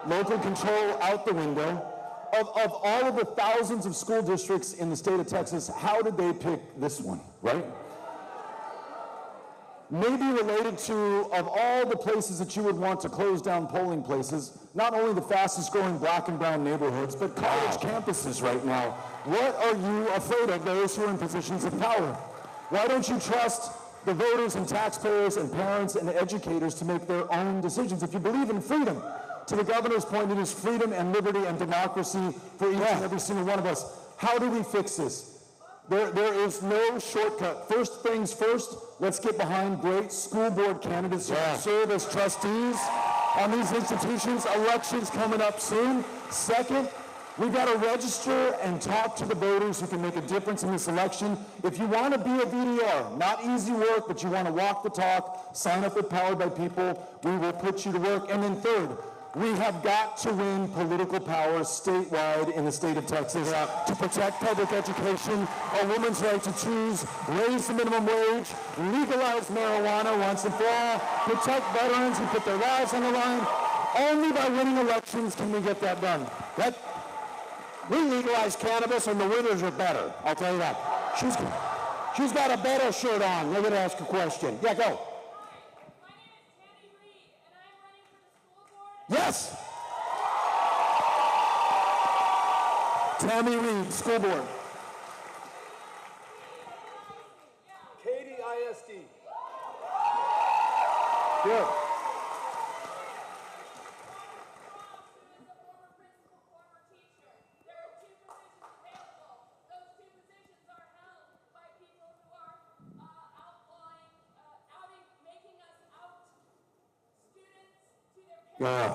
local control out the window. Of all of the thousands of school districts in the state of Texas, how did they pick this one, right? Maybe related to, of all the places that you would want to close down polling places, not only the fastest growing black and brown neighborhoods, but college campuses right now. What are you afraid of, those who are in positions of power? Why don't you trust the voters and taxpayers and parents and educators to make their own decisions? If you believe in freedom, to the governor's point, it is freedom and liberty and democracy for each and every single one of us. How do we fix this? There is no shortcut. First things first, let's get behind great school board candidates who serve as trustees on these institutions. Elections coming up soon. Second, we've got to register and talk to the voters who can make a difference in this election. If you want to be a VDR, not easy work, but you want to walk the talk, sign up with Powered by People, we will put you to work. And then third, we have got to win political power statewide in the state of Texas to protect public education, a woman's right to choose, raise the minimum wage, legalize marijuana once and for all, protect veterans who put their lives on the line. Only by winning elections can we get that done. We legalize cannabis and the winners are better. I'll tell you that. She's got a Beto shirt on. Let me ask a question. Yeah, go. Yes. Tammy Reed, school board. Katie ISD. Good. Yeah.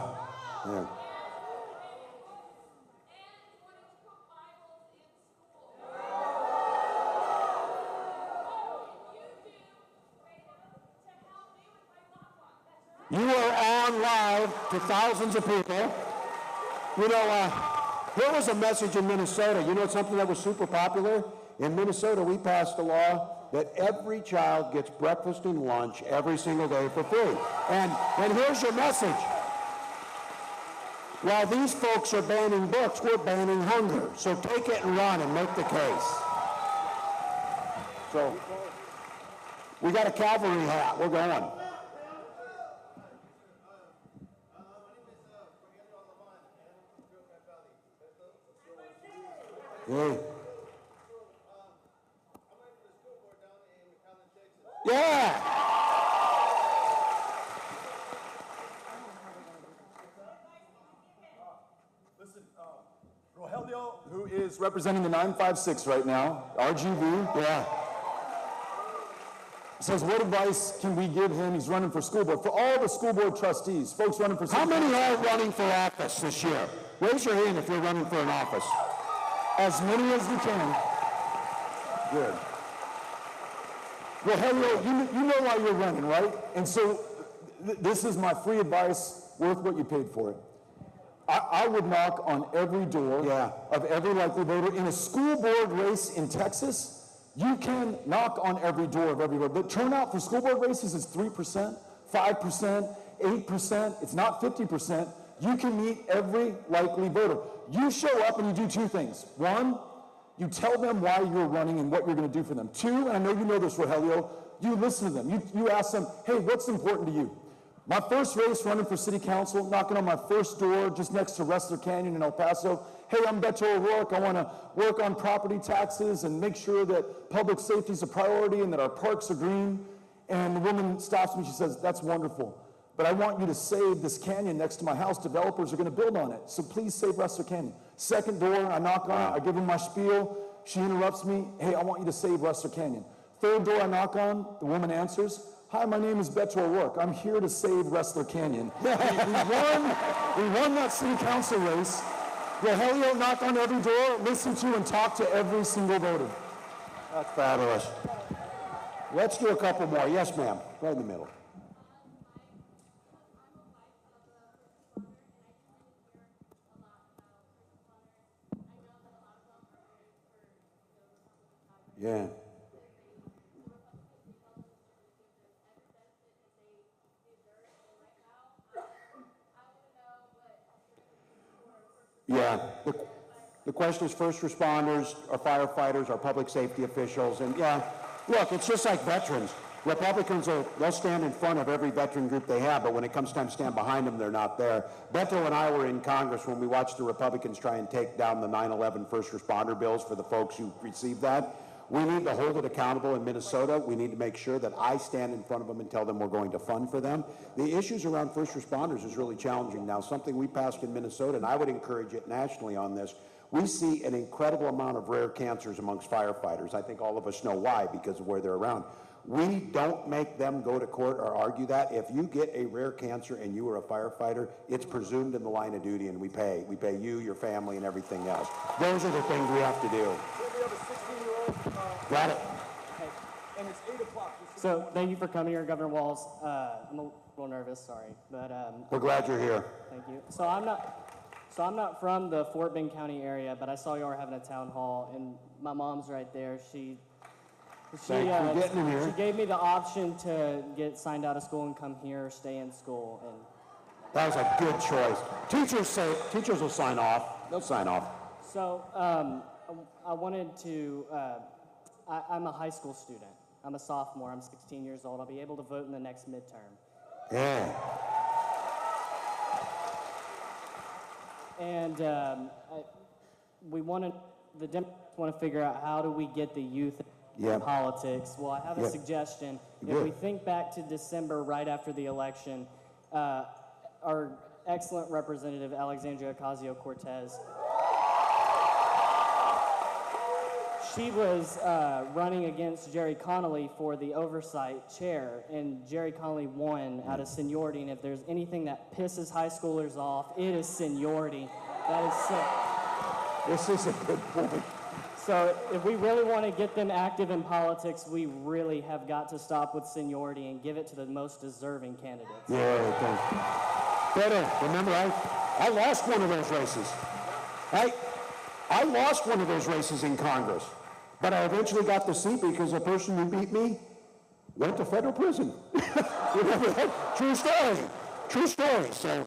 You are on live to thousands of people. There was a message in Minnesota. You know something that was super popular? In Minnesota, we passed a law that every child gets breakfast and lunch every single day for free. And here's your message. While these folks are banning books, we're banning hunger. So take it and run and make the case. So we got a cavalry hat. We're going. Hey. Yeah. Listen, Rogelio, who is representing the 956 right now, RGV, says, what advice can we give him? He's running for school board. For all the school board trustees, folks running for school board. How many are running for office this year? Raise your hand if you're running for an office. As many as you can. Good. Well, hello, you know why you're running, right? And so this is my free advice, worth what you paid for it. I would knock on every door of every likely voter. In a school board race in Texas, you can knock on every door of every voter. The turnout for school board races is 3%, 5%, 8%. It's not 50%. You can meet every likely voter. You show up and you do two things. One, you tell them why you're running and what you're going to do for them. Two, and I know you know this, Rogelio, you listen to them. You ask them, hey, what's important to you? My first race running for city council, knocking on my first door just next to Wrestler Canyon in El Paso. hey, I'm Beto O'Rourke, I want to work on property taxes and make sure that public safety is a priority and that our parks are green. And the woman stops me, she says, that's wonderful, but I want you to save this canyon next to my house. Developers are going to build on it, so please save Rustler Canyon. Second door, I knock on it, I give her my spiel, she interrupts me, hey, I want you to save Rustler Canyon. Third door I knock on, the woman answers, hi, my name is Beto O'Rourke. I'm here to save Rustler Canyon. we won that city council race. Rogelio knocked on every door, listened to and talked to every single voter. That's fabulous. Let's do a couple more. Yes, ma'am. Right in the middle. Yeah. Yeah. The question is first responders, our firefighters, our public safety officials, and yeah, look, it's just like veterans. Republicans they'll stand in front of every veteran group they have, but when it comes time to stand behind them, they're not there. Beto and I were in Congress when we watched the Republicans try and take down the 9/11 first responder bills for the folks who received that. We need to hold it accountable in Minnesota. We need to make sure that I stand in front of them and tell them we're going to fund for them. The issues around first responders is really challenging now, something we passed in Minnesota, and I would encourage it nationally on this. We see an incredible amount of rare cancers amongst firefighters. I think all of us know why, because of where they're around. We don't make them go to court or argue that. If you get a rare cancer and you are a firefighter, it's presumed in the line of duty, and we pay. We pay you, your family, and everything else. Those are the things we have to do. We have a 16-year-old. Got it. And it's 8 o'clock. So thank you for coming here, Governor Walz. I'm a little nervous, sorry, but we're glad you're here. Thank you. So I'm not from the Fort Bend County area, but I saw you were having a town hall, and my mom's right there. She gave me the option to get signed out of school and come here, or stay in school, and that was a good choice. Teachers will sign off. They'll sign off. So I wanted to. I'm a high school student. I'm a sophomore. I'm 16 years old. I'll be able to vote in the next midterm. Yeah. And the Democrats want to figure out how do we get the youth in politics. Well, I have a suggestion. If we think back to December, right after the election, our excellent representative, Alexandria Ocasio-Cortez, she was running against Jerry Connolly for the oversight chair, and Jerry Connolly won out of seniority. And if there's anything that pisses high schoolers off, it is seniority. That is sick. This is a good point. So if we really want to get them active in politics, we really have got to stop with seniority and give it to the most deserving candidates. Yeah, okay. Beto, remember, I lost one of those races. I lost one of those races in Congress. But I eventually got the seat because the person who beat me went to federal prison. Remember that? True story. True story. So,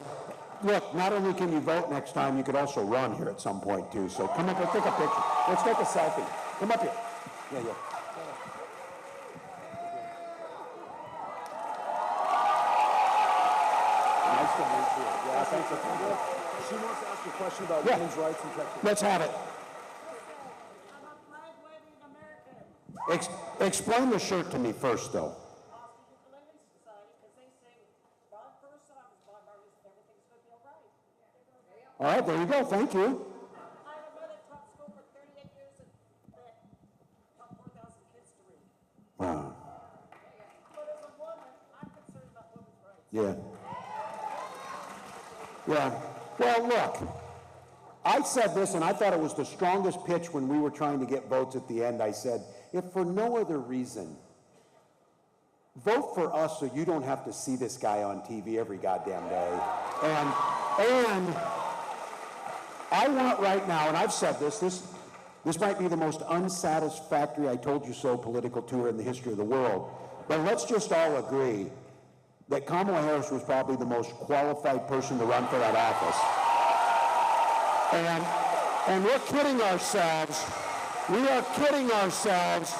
look, not only can you vote next time, you could also run here at some point, too. So come up and take a picture. Let's take a selfie. Come up here. Yeah. Nice to meet you. Yeah, thanks for coming. She wants to ask a question about women's rights in Texas. Let's have it. Explain the shirt to me first, though. All right, there you go. Thank you. Wow. Yeah. Yeah. Well, look. I said this, and I thought it was the strongest pitch when we were trying to get votes at the end. I said, if for no other reason, vote for us so you don't have to see this guy on TV every goddamn day. And I want right now, and I've said this might be the most unsatisfactory I told you so political tour in the history of the world, but let's just all agree that Kamala Harris was probably the most qualified person to run for that office. And we're kidding ourselves. We are kidding ourselves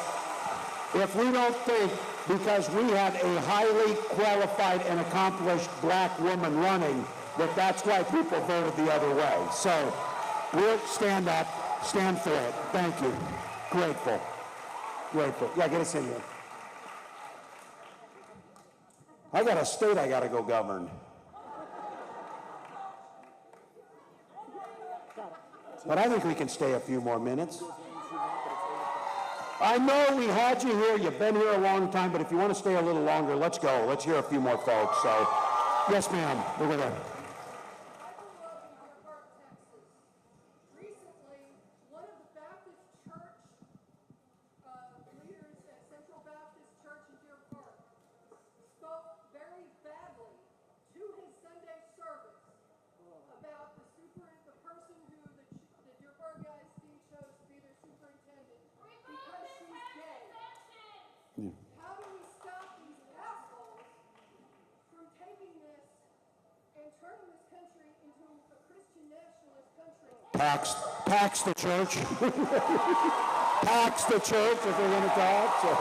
if we don't think because we have a highly qualified and accomplished black woman running that that's why people voted the other way. So We'll stand up, stand for it. Thank you. Grateful. Grateful. Yeah, get us in here. I got a state I got to go govern. But I think we can stay a few more minutes. I know we had you here. You've been here a long time, but if you want to stay a little longer, let's go. Let's hear a few more folks. So, yes, ma'am. We're going to. How do we stop these assholes from taking this and turning this country into a Christian nationalist country? Pax the church. Pax the church if they're going to talk. So.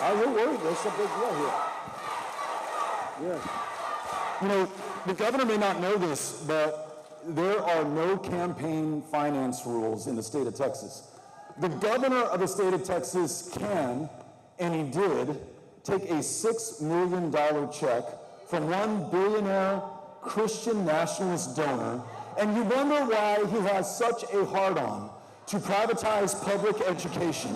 You're worried. That's a big deal here. Yeah. You know, the governor may not know this, but there are no campaign finance rules in the state of Texas. The governor of the state of Texas can, and he did, take a $6 million check from one billionaire Christian nationalist donor, and you wonder why he has such a hard-on to privatize public education.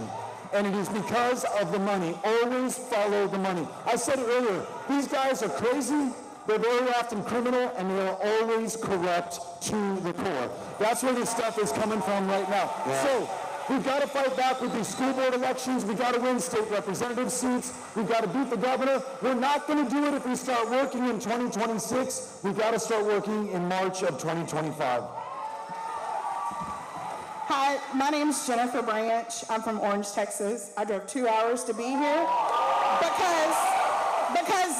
And it is because of the money. Always follow the money. I said it earlier, these guys are crazy. They're very often criminal, and they are always corrupt to the core. That's where this stuff is coming from right now. Yeah. So we've got to fight back with these school board elections. We've got to win state representative seats. We've got to beat the governor. We're not going to do it if we start working in 2026. We've got to start working in March of 2025. Hi, my name's Jennifer Branch. I'm from Orange, Texas. I drove 2 hours to be here because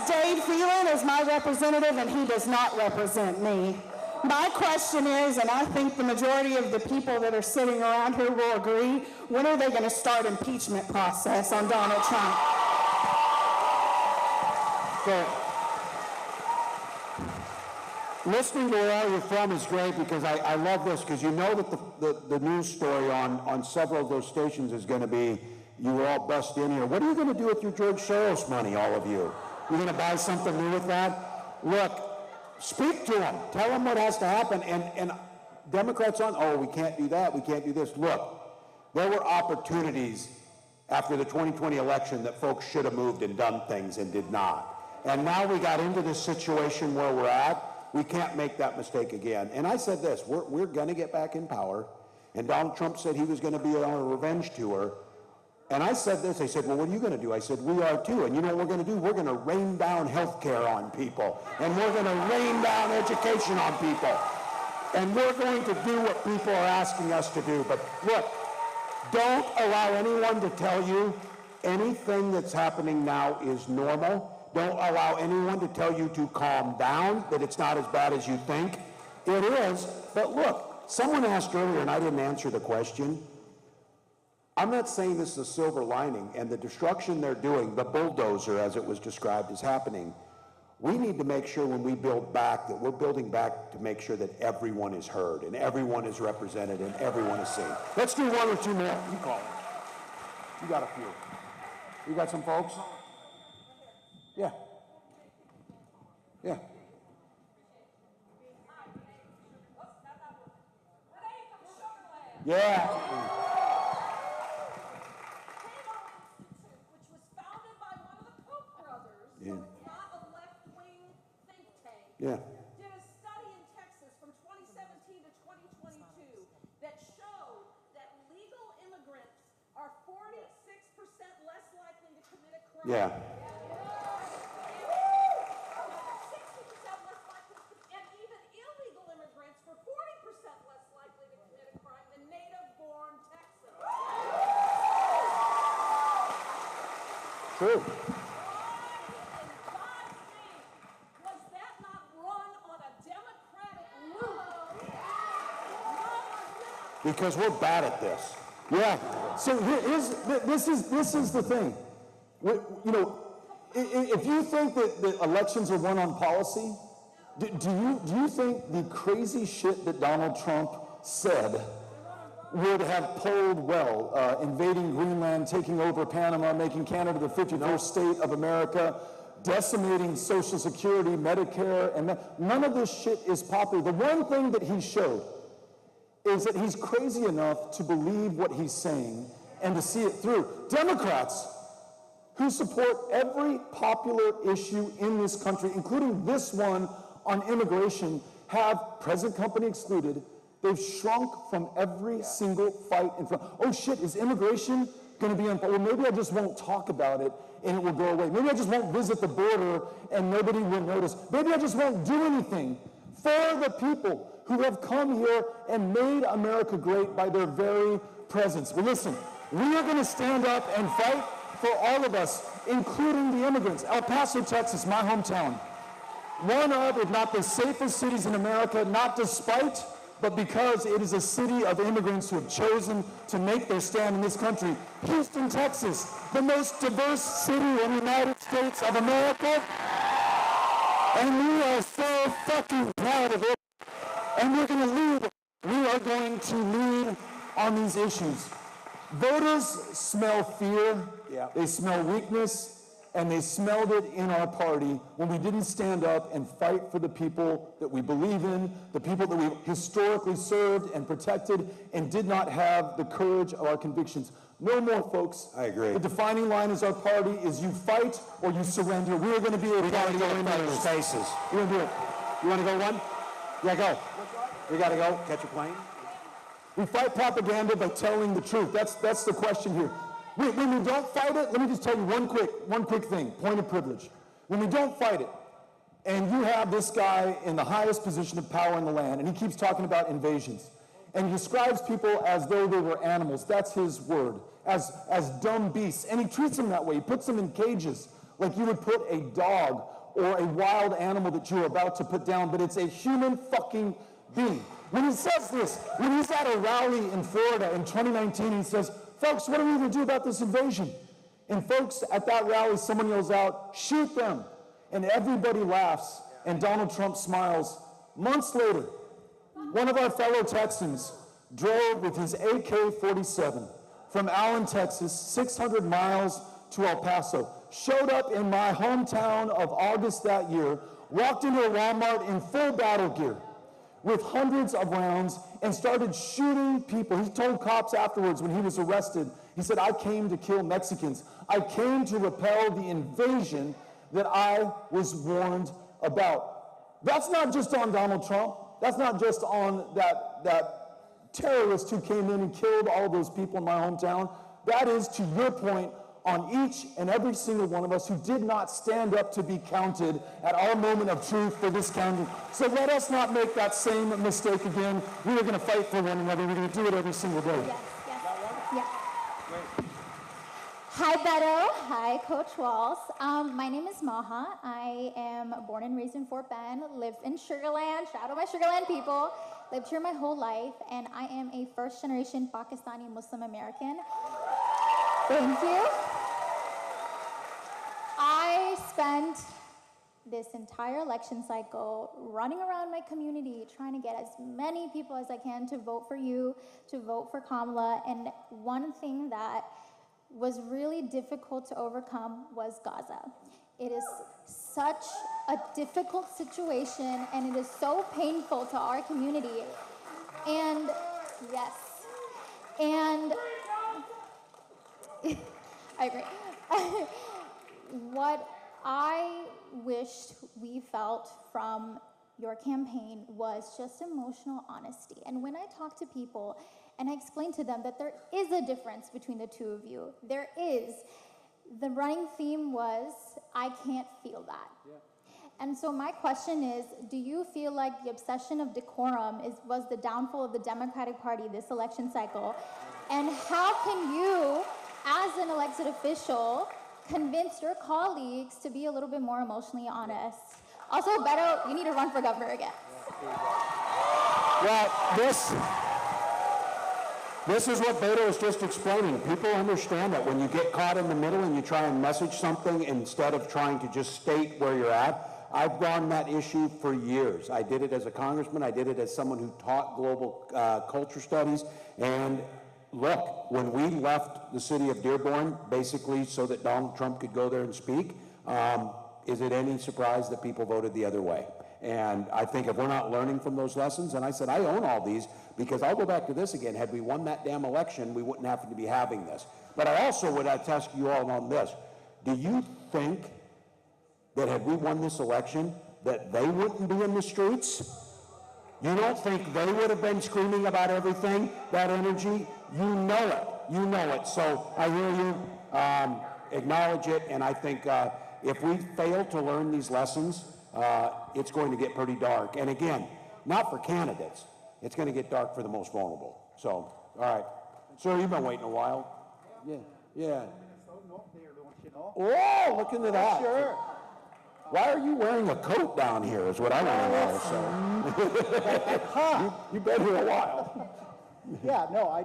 Dave Phelan is my representative and he does not represent me. My question is, and I think the majority of the people that are sitting around here will agree, when are they going to start impeachment process on Donald Trump? So, listening to where you're from is great because I love this because you know that the news story on several of those stations is going to be you were all bust in here. What are you going to do with your George Soros money, all of you? You're going to buy something new with that? Look, speak to them. Tell them what has to happen. And Democrats we can't do that. We can't do this. Look, there were opportunities after the 2020 election that folks should have moved and done things and did not. And now we got into this situation where we're at. We can't make that mistake again. And I said this, we're going to get back in power. And Donald Trump said he was going to be on a revenge tour. And I said this, I said, well, what are you going to do? I said, we are too. And you know what we're going to do? We're going to rain down health care on people. And we're going to rain down education on people. And we're going to do what people are asking us to do. But look, don't allow anyone to tell you anything that's happening now is normal. Don't allow anyone to tell you to calm down, that it's not as bad as you think. It is. But look, someone asked earlier, and I didn't answer the question. I'm not saying this is a silver lining, and the destruction they're doing, the bulldozer as it was described, is happening. We need to make sure when we build back that we're building back to make sure that everyone is heard and everyone is represented and everyone is seen. Let's do one or two more. You call it. You got a few. You got some folks? Yeah. Yeah. Yeah. Yeah. Did a study in Texas from 2017 to 2022 that showed that legal immigrants are 46% less likely to commit a crime. Yeah. 60% less likely, and even illegal immigrants were 40% less likely to commit a crime than native-born Texans. True. Because we're bad at this. Yeah. So this is the thing. You know, If you think that the elections are won on policy, do you think the crazy shit that Donald Trump said would have polled well, invading Greenland, taking over Panama, making Canada the 51st state of America, decimating Social Security, Medicare, and none of this shit is popular. The one thing that he showed is that he's crazy enough to believe what he's saying and to see it through. Democrats who support every popular issue in this country, including this one on immigration, have, present company excluded, they've shrunk from every single fight in front. Oh shit, is immigration going to be on? Well, maybe I just won't talk about it and it will go away. Maybe I just won't visit the border and nobody will notice. Maybe I just won't do anything for the people who have come here and made America great by their very presence. Well, listen, we are going to stand up and fight for all of us, including the immigrants. El Paso, Texas, my hometown, one of, if not the safest cities in America, not despite, but because it is a city of immigrants who have chosen to make their stand in this country. Houston, Texas, the most diverse city in the United States of America, and we are so fucking proud of it, and we're going to lead. We are going to lead on these issues. Voters smell fear, they smell weakness, and they smelled it in our party when we didn't stand up and fight for the people that we believe in, the people that we historically served and protected, and did not have the courage of our convictions. No more, folks. I agree. The defining line as our party is you fight or you surrender. We are going to be able to go into those spaces. We're going to do it. You want to go one? Yeah, go. We got to go. Catch a plane. We fight propaganda by telling the truth. That's the question here. When we don't fight it, let me just tell you one quick thing, point of privilege. When we don't fight it, and you have this guy in the highest position of power in the land, and he keeps talking about invasions, and he describes people as though they were animals, that's his word, as dumb beasts, and he treats them that way. He puts them in cages, like you would put a dog or a wild animal that you're about to put down, but it's a human fucking being. When he says this, when he's at a rally in Florida in 2019, he says, folks, what are we going to do about this invasion? And folks, at that rally, someone yells out, shoot them. And everybody laughs, and Donald Trump smiles. Months later, one of our fellow Texans drove with his AK-47 from Allen, Texas, 600 miles to El Paso, showed up in my hometown of August that year, walked into a Walmart in full battle gear, with hundreds of rounds, and started shooting people. He told cops afterwards when he was arrested, he said, I came to kill Mexicans. I came to repel the invasion that I was warned about. That's not just on Donald Trump. That's not just on that terrorist who came in and killed all those people in my hometown. That is, to your point, on each and every single one of us who did not stand up to be counted at our moment of truth for this county. So let us not make that same mistake again. We are going to fight for one another. We're going to do it every single day. Yes. Hi, Beto. Hi, Coach Walz. My name is Maha. I am born and raised in Fort Bend, live in Sugar Land. Shout out my Sugar Land people. Lived here my whole life, and I am a first-generation Pakistani Muslim American. Thank you. I spent this entire election cycle running around my community trying to get as many people as I can to vote for you, to vote for Kamala, and one thing that was really difficult to overcome was Gaza. It is such a difficult situation, and it is so painful to our community. And yes, and I agree. What I wished we felt from your campaign was just emotional honesty. And when I talk to people and I explain to them that there is a difference between the two of you, there is. The running theme was, I can't feel that. Yeah. And so my question is, do you feel like the obsession of decorum was the downfall of the Democratic Party this election cycle? And how can you, as an elected official, convince your colleagues to be a little bit more emotionally honest? Also, Beto, you need to run for governor again. Well, This is what Beto was just explaining. People understand that when you get caught in the middle and you try and message something instead of trying to just state where you're at. I've gone that issue for years. I did it as a congressman. I did it as someone who taught global culture studies. And look, when we left the city of Dearborn, basically so that Donald Trump could go there and speak, is it any surprise that people voted the other way? And I think if we're not learning from those lessons, and I said, I own all these, because I'll go back to this again. Had we won that damn election, we wouldn't have to be having this. But I also would ask you all on this. Do you think that had we won this election, that they wouldn't be in the streets? You don't think they would have been screaming about everything, that energy? You know it. You know it. So I hear you. Acknowledge it. And I think if we fail to learn these lessons, it's going to get pretty dark. And again, not for candidates. It's going to get dark for the most vulnerable. So, all right. Sir, you've been waiting a while. Yeah. Yeah. Oh, look into that. Sure. Why are you wearing a coat down here is what I want to know. So. You've been here a while. Yeah, no, I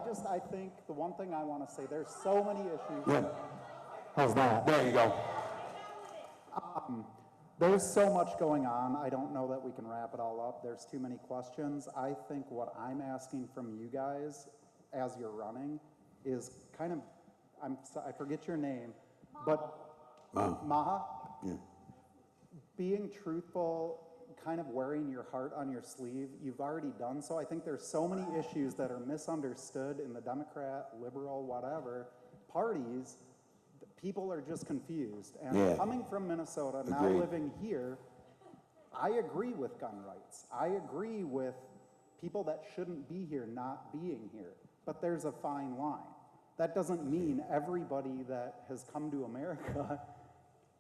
think the one thing I want to say, there's so many issues. Yeah. How's that? There you go. There's so much going on. I don't know that we can wrap it all up. There's too many questions. I think what I'm asking from you guys as you're running is kind of, I forget your name, but Maha? Yeah. Being truthful, kind of wearing your heart on your sleeve, you've already done so. I think there's so many issues that are misunderstood in the Democrat, liberal, whatever parties. People are just confused. And coming from Minnesota, now living here, I agree with gun rights. I agree with people that shouldn't be here not being here. But there's a fine line. That doesn't mean everybody that has come to America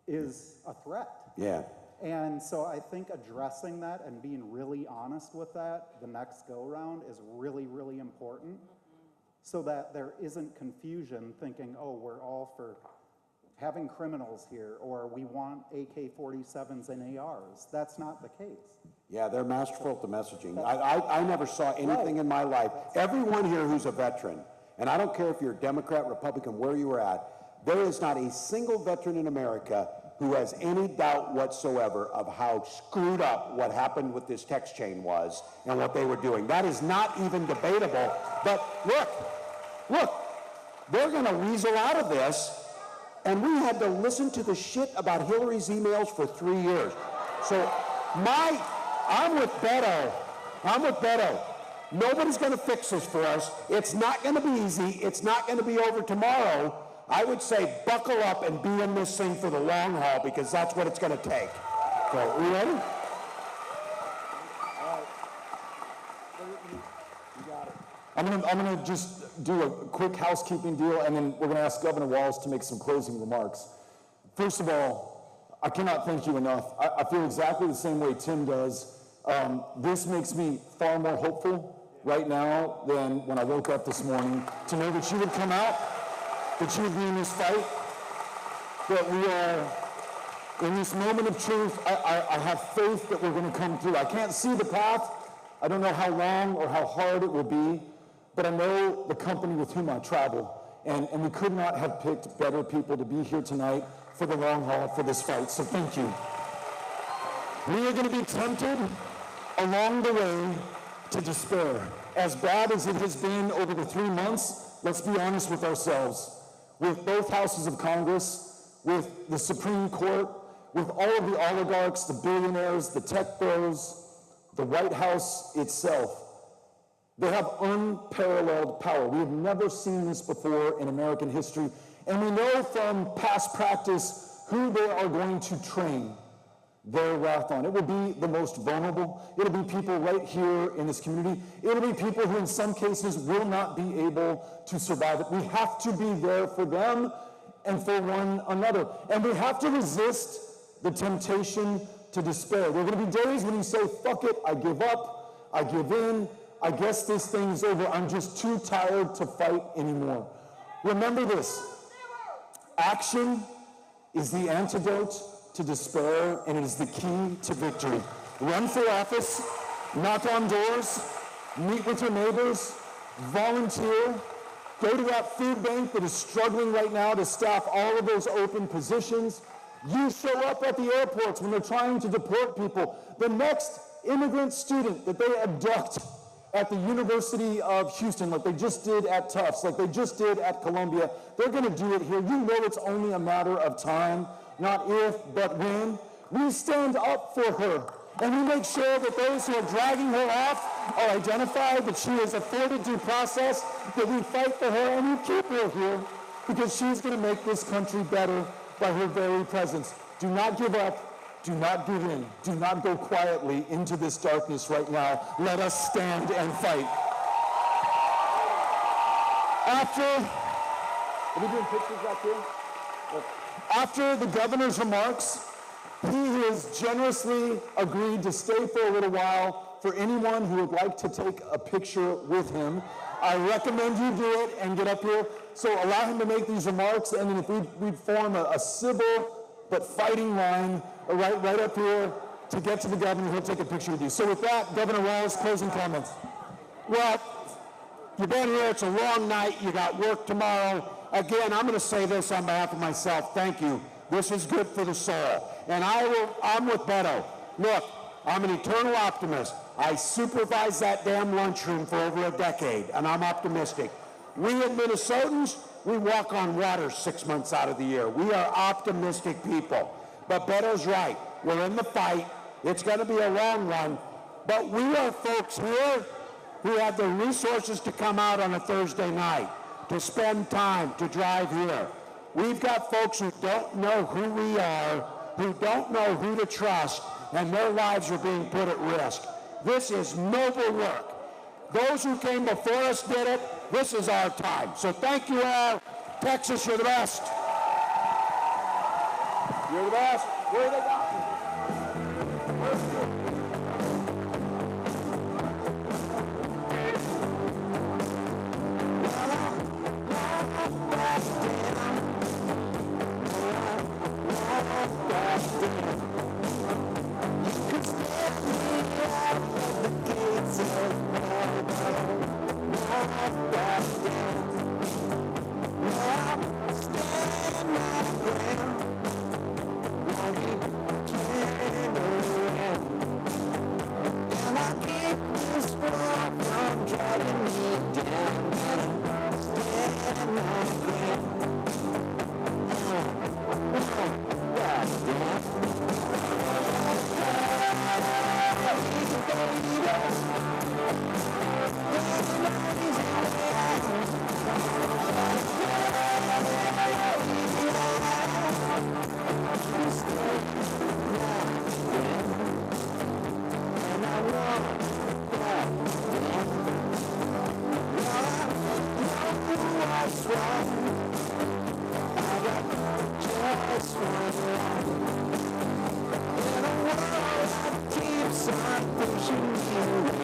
is a threat. Yeah. And so I think addressing that and being really honest with that the next go-round is really, really important so that there isn't confusion thinking, oh, we're all for having criminals here, or we want AK-47s and ARs. That's not the case. Yeah, they're masterful at the messaging. I never saw anything in my life. Everyone here who's a veteran, and I don't care if you're Democrat, Republican, where you were at, there is not a single veteran in America who has any doubt whatsoever of how screwed up what happened with this text chain was and what they were doing. That is not even debatable. But look, they're going to weasel out of this. And we had to listen to the shit about Hillary's emails for 3 years. So I'm with Beto. Nobody's going to fix this for us. It's not going to be easy. It's not going to be over tomorrow. I would say buckle up and be in this thing for the long haul, because that's what it's going to take. So, are you ready? I'm gonna just do a quick housekeeping deal, and then we're gonna ask Governor Walz to make some closing remarks. First of all, I cannot thank you enough. I feel exactly the same way Tim does. This makes me far more hopeful right now than when I woke up this morning, to know that you would come out, that you would be in this fight, that we are in this moment of truth. I have faith that we're gonna come through. I can't see the path. I don't know how long or how hard it will be, but I know the company with whom I travel, and we could not have picked better people to be here tonight for the long haul for this fight, so thank you. We are going to be tempted along the way to despair. As bad as it has been over the 3 months, let's be honest with ourselves. With both houses of Congress, with the Supreme Court, with all of the oligarchs, the billionaires, the tech bros, the White House itself, they have unparalleled power. We have never seen this before in American history. And we know from past practice who they are going to train their wrath on. It will be the most vulnerable. It'll be people right here in this community. It'll be people who in some cases will not be able to survive it. We have to be there for them and for one another. And we have to resist the temptation to despair. There are going to be days when you say, fuck it, I give up, I give in, I guess this thing's over, I'm just too tired to fight anymore. Remember this, action is the antidote to despair, and it is the key to victory. Run for office, knock on doors, meet with your neighbors, volunteer, go to that food bank that is struggling right now to staff all of those open positions. You show up at the airports when they're trying to deport people. The next immigrant student that they abduct at the University of Houston, like they just did at Tufts, like they just did at Columbia, they're going to do it here. You know it's only a matter of time, not if, but when. We stand up for her, and we make sure that those who are dragging her off are identified, that she is afforded due process, that we fight for her, and we keep her here because she's going to make this country better by her very presence. Do not give up. Do not give in. Do not go quietly into this darkness right now. Let us stand and fight. Are we doing pictures back here? After the governor's remarks, he has generously agreed to stay for a little while for anyone who would like to take a picture with him. I recommend you do it and get up here. So allow him to make these remarks, and then if we'd form a civil but fighting line right up here to get to the governor, he'll take a picture with you. So with that, Governor Walz, closing comments. Well, you've been here, it's a long night, you got work tomorrow. Again, I'm going to say this on behalf of myself, thank you. This is good for the soul. And I'm with Beto. Look, I'm an eternal optimist. I supervised that damn lunchroom for over a decade, and I'm optimistic. We as Minnesotans, we walk on water 6 months out of the year. We are optimistic people. But Beto's right. We're in the fight. It's going to be a long one. But we are folks here who have the resources to come out on a Thursday night, to spend time, to drive here. We've got folks who don't know who we are, who don't know who to trust, and their lives are being put at risk. This is noble work. Those who came before us did it. This is our time. So thank you all. Texas, you're the best. You're the best. Where are they going? In a world that keeps on pushing you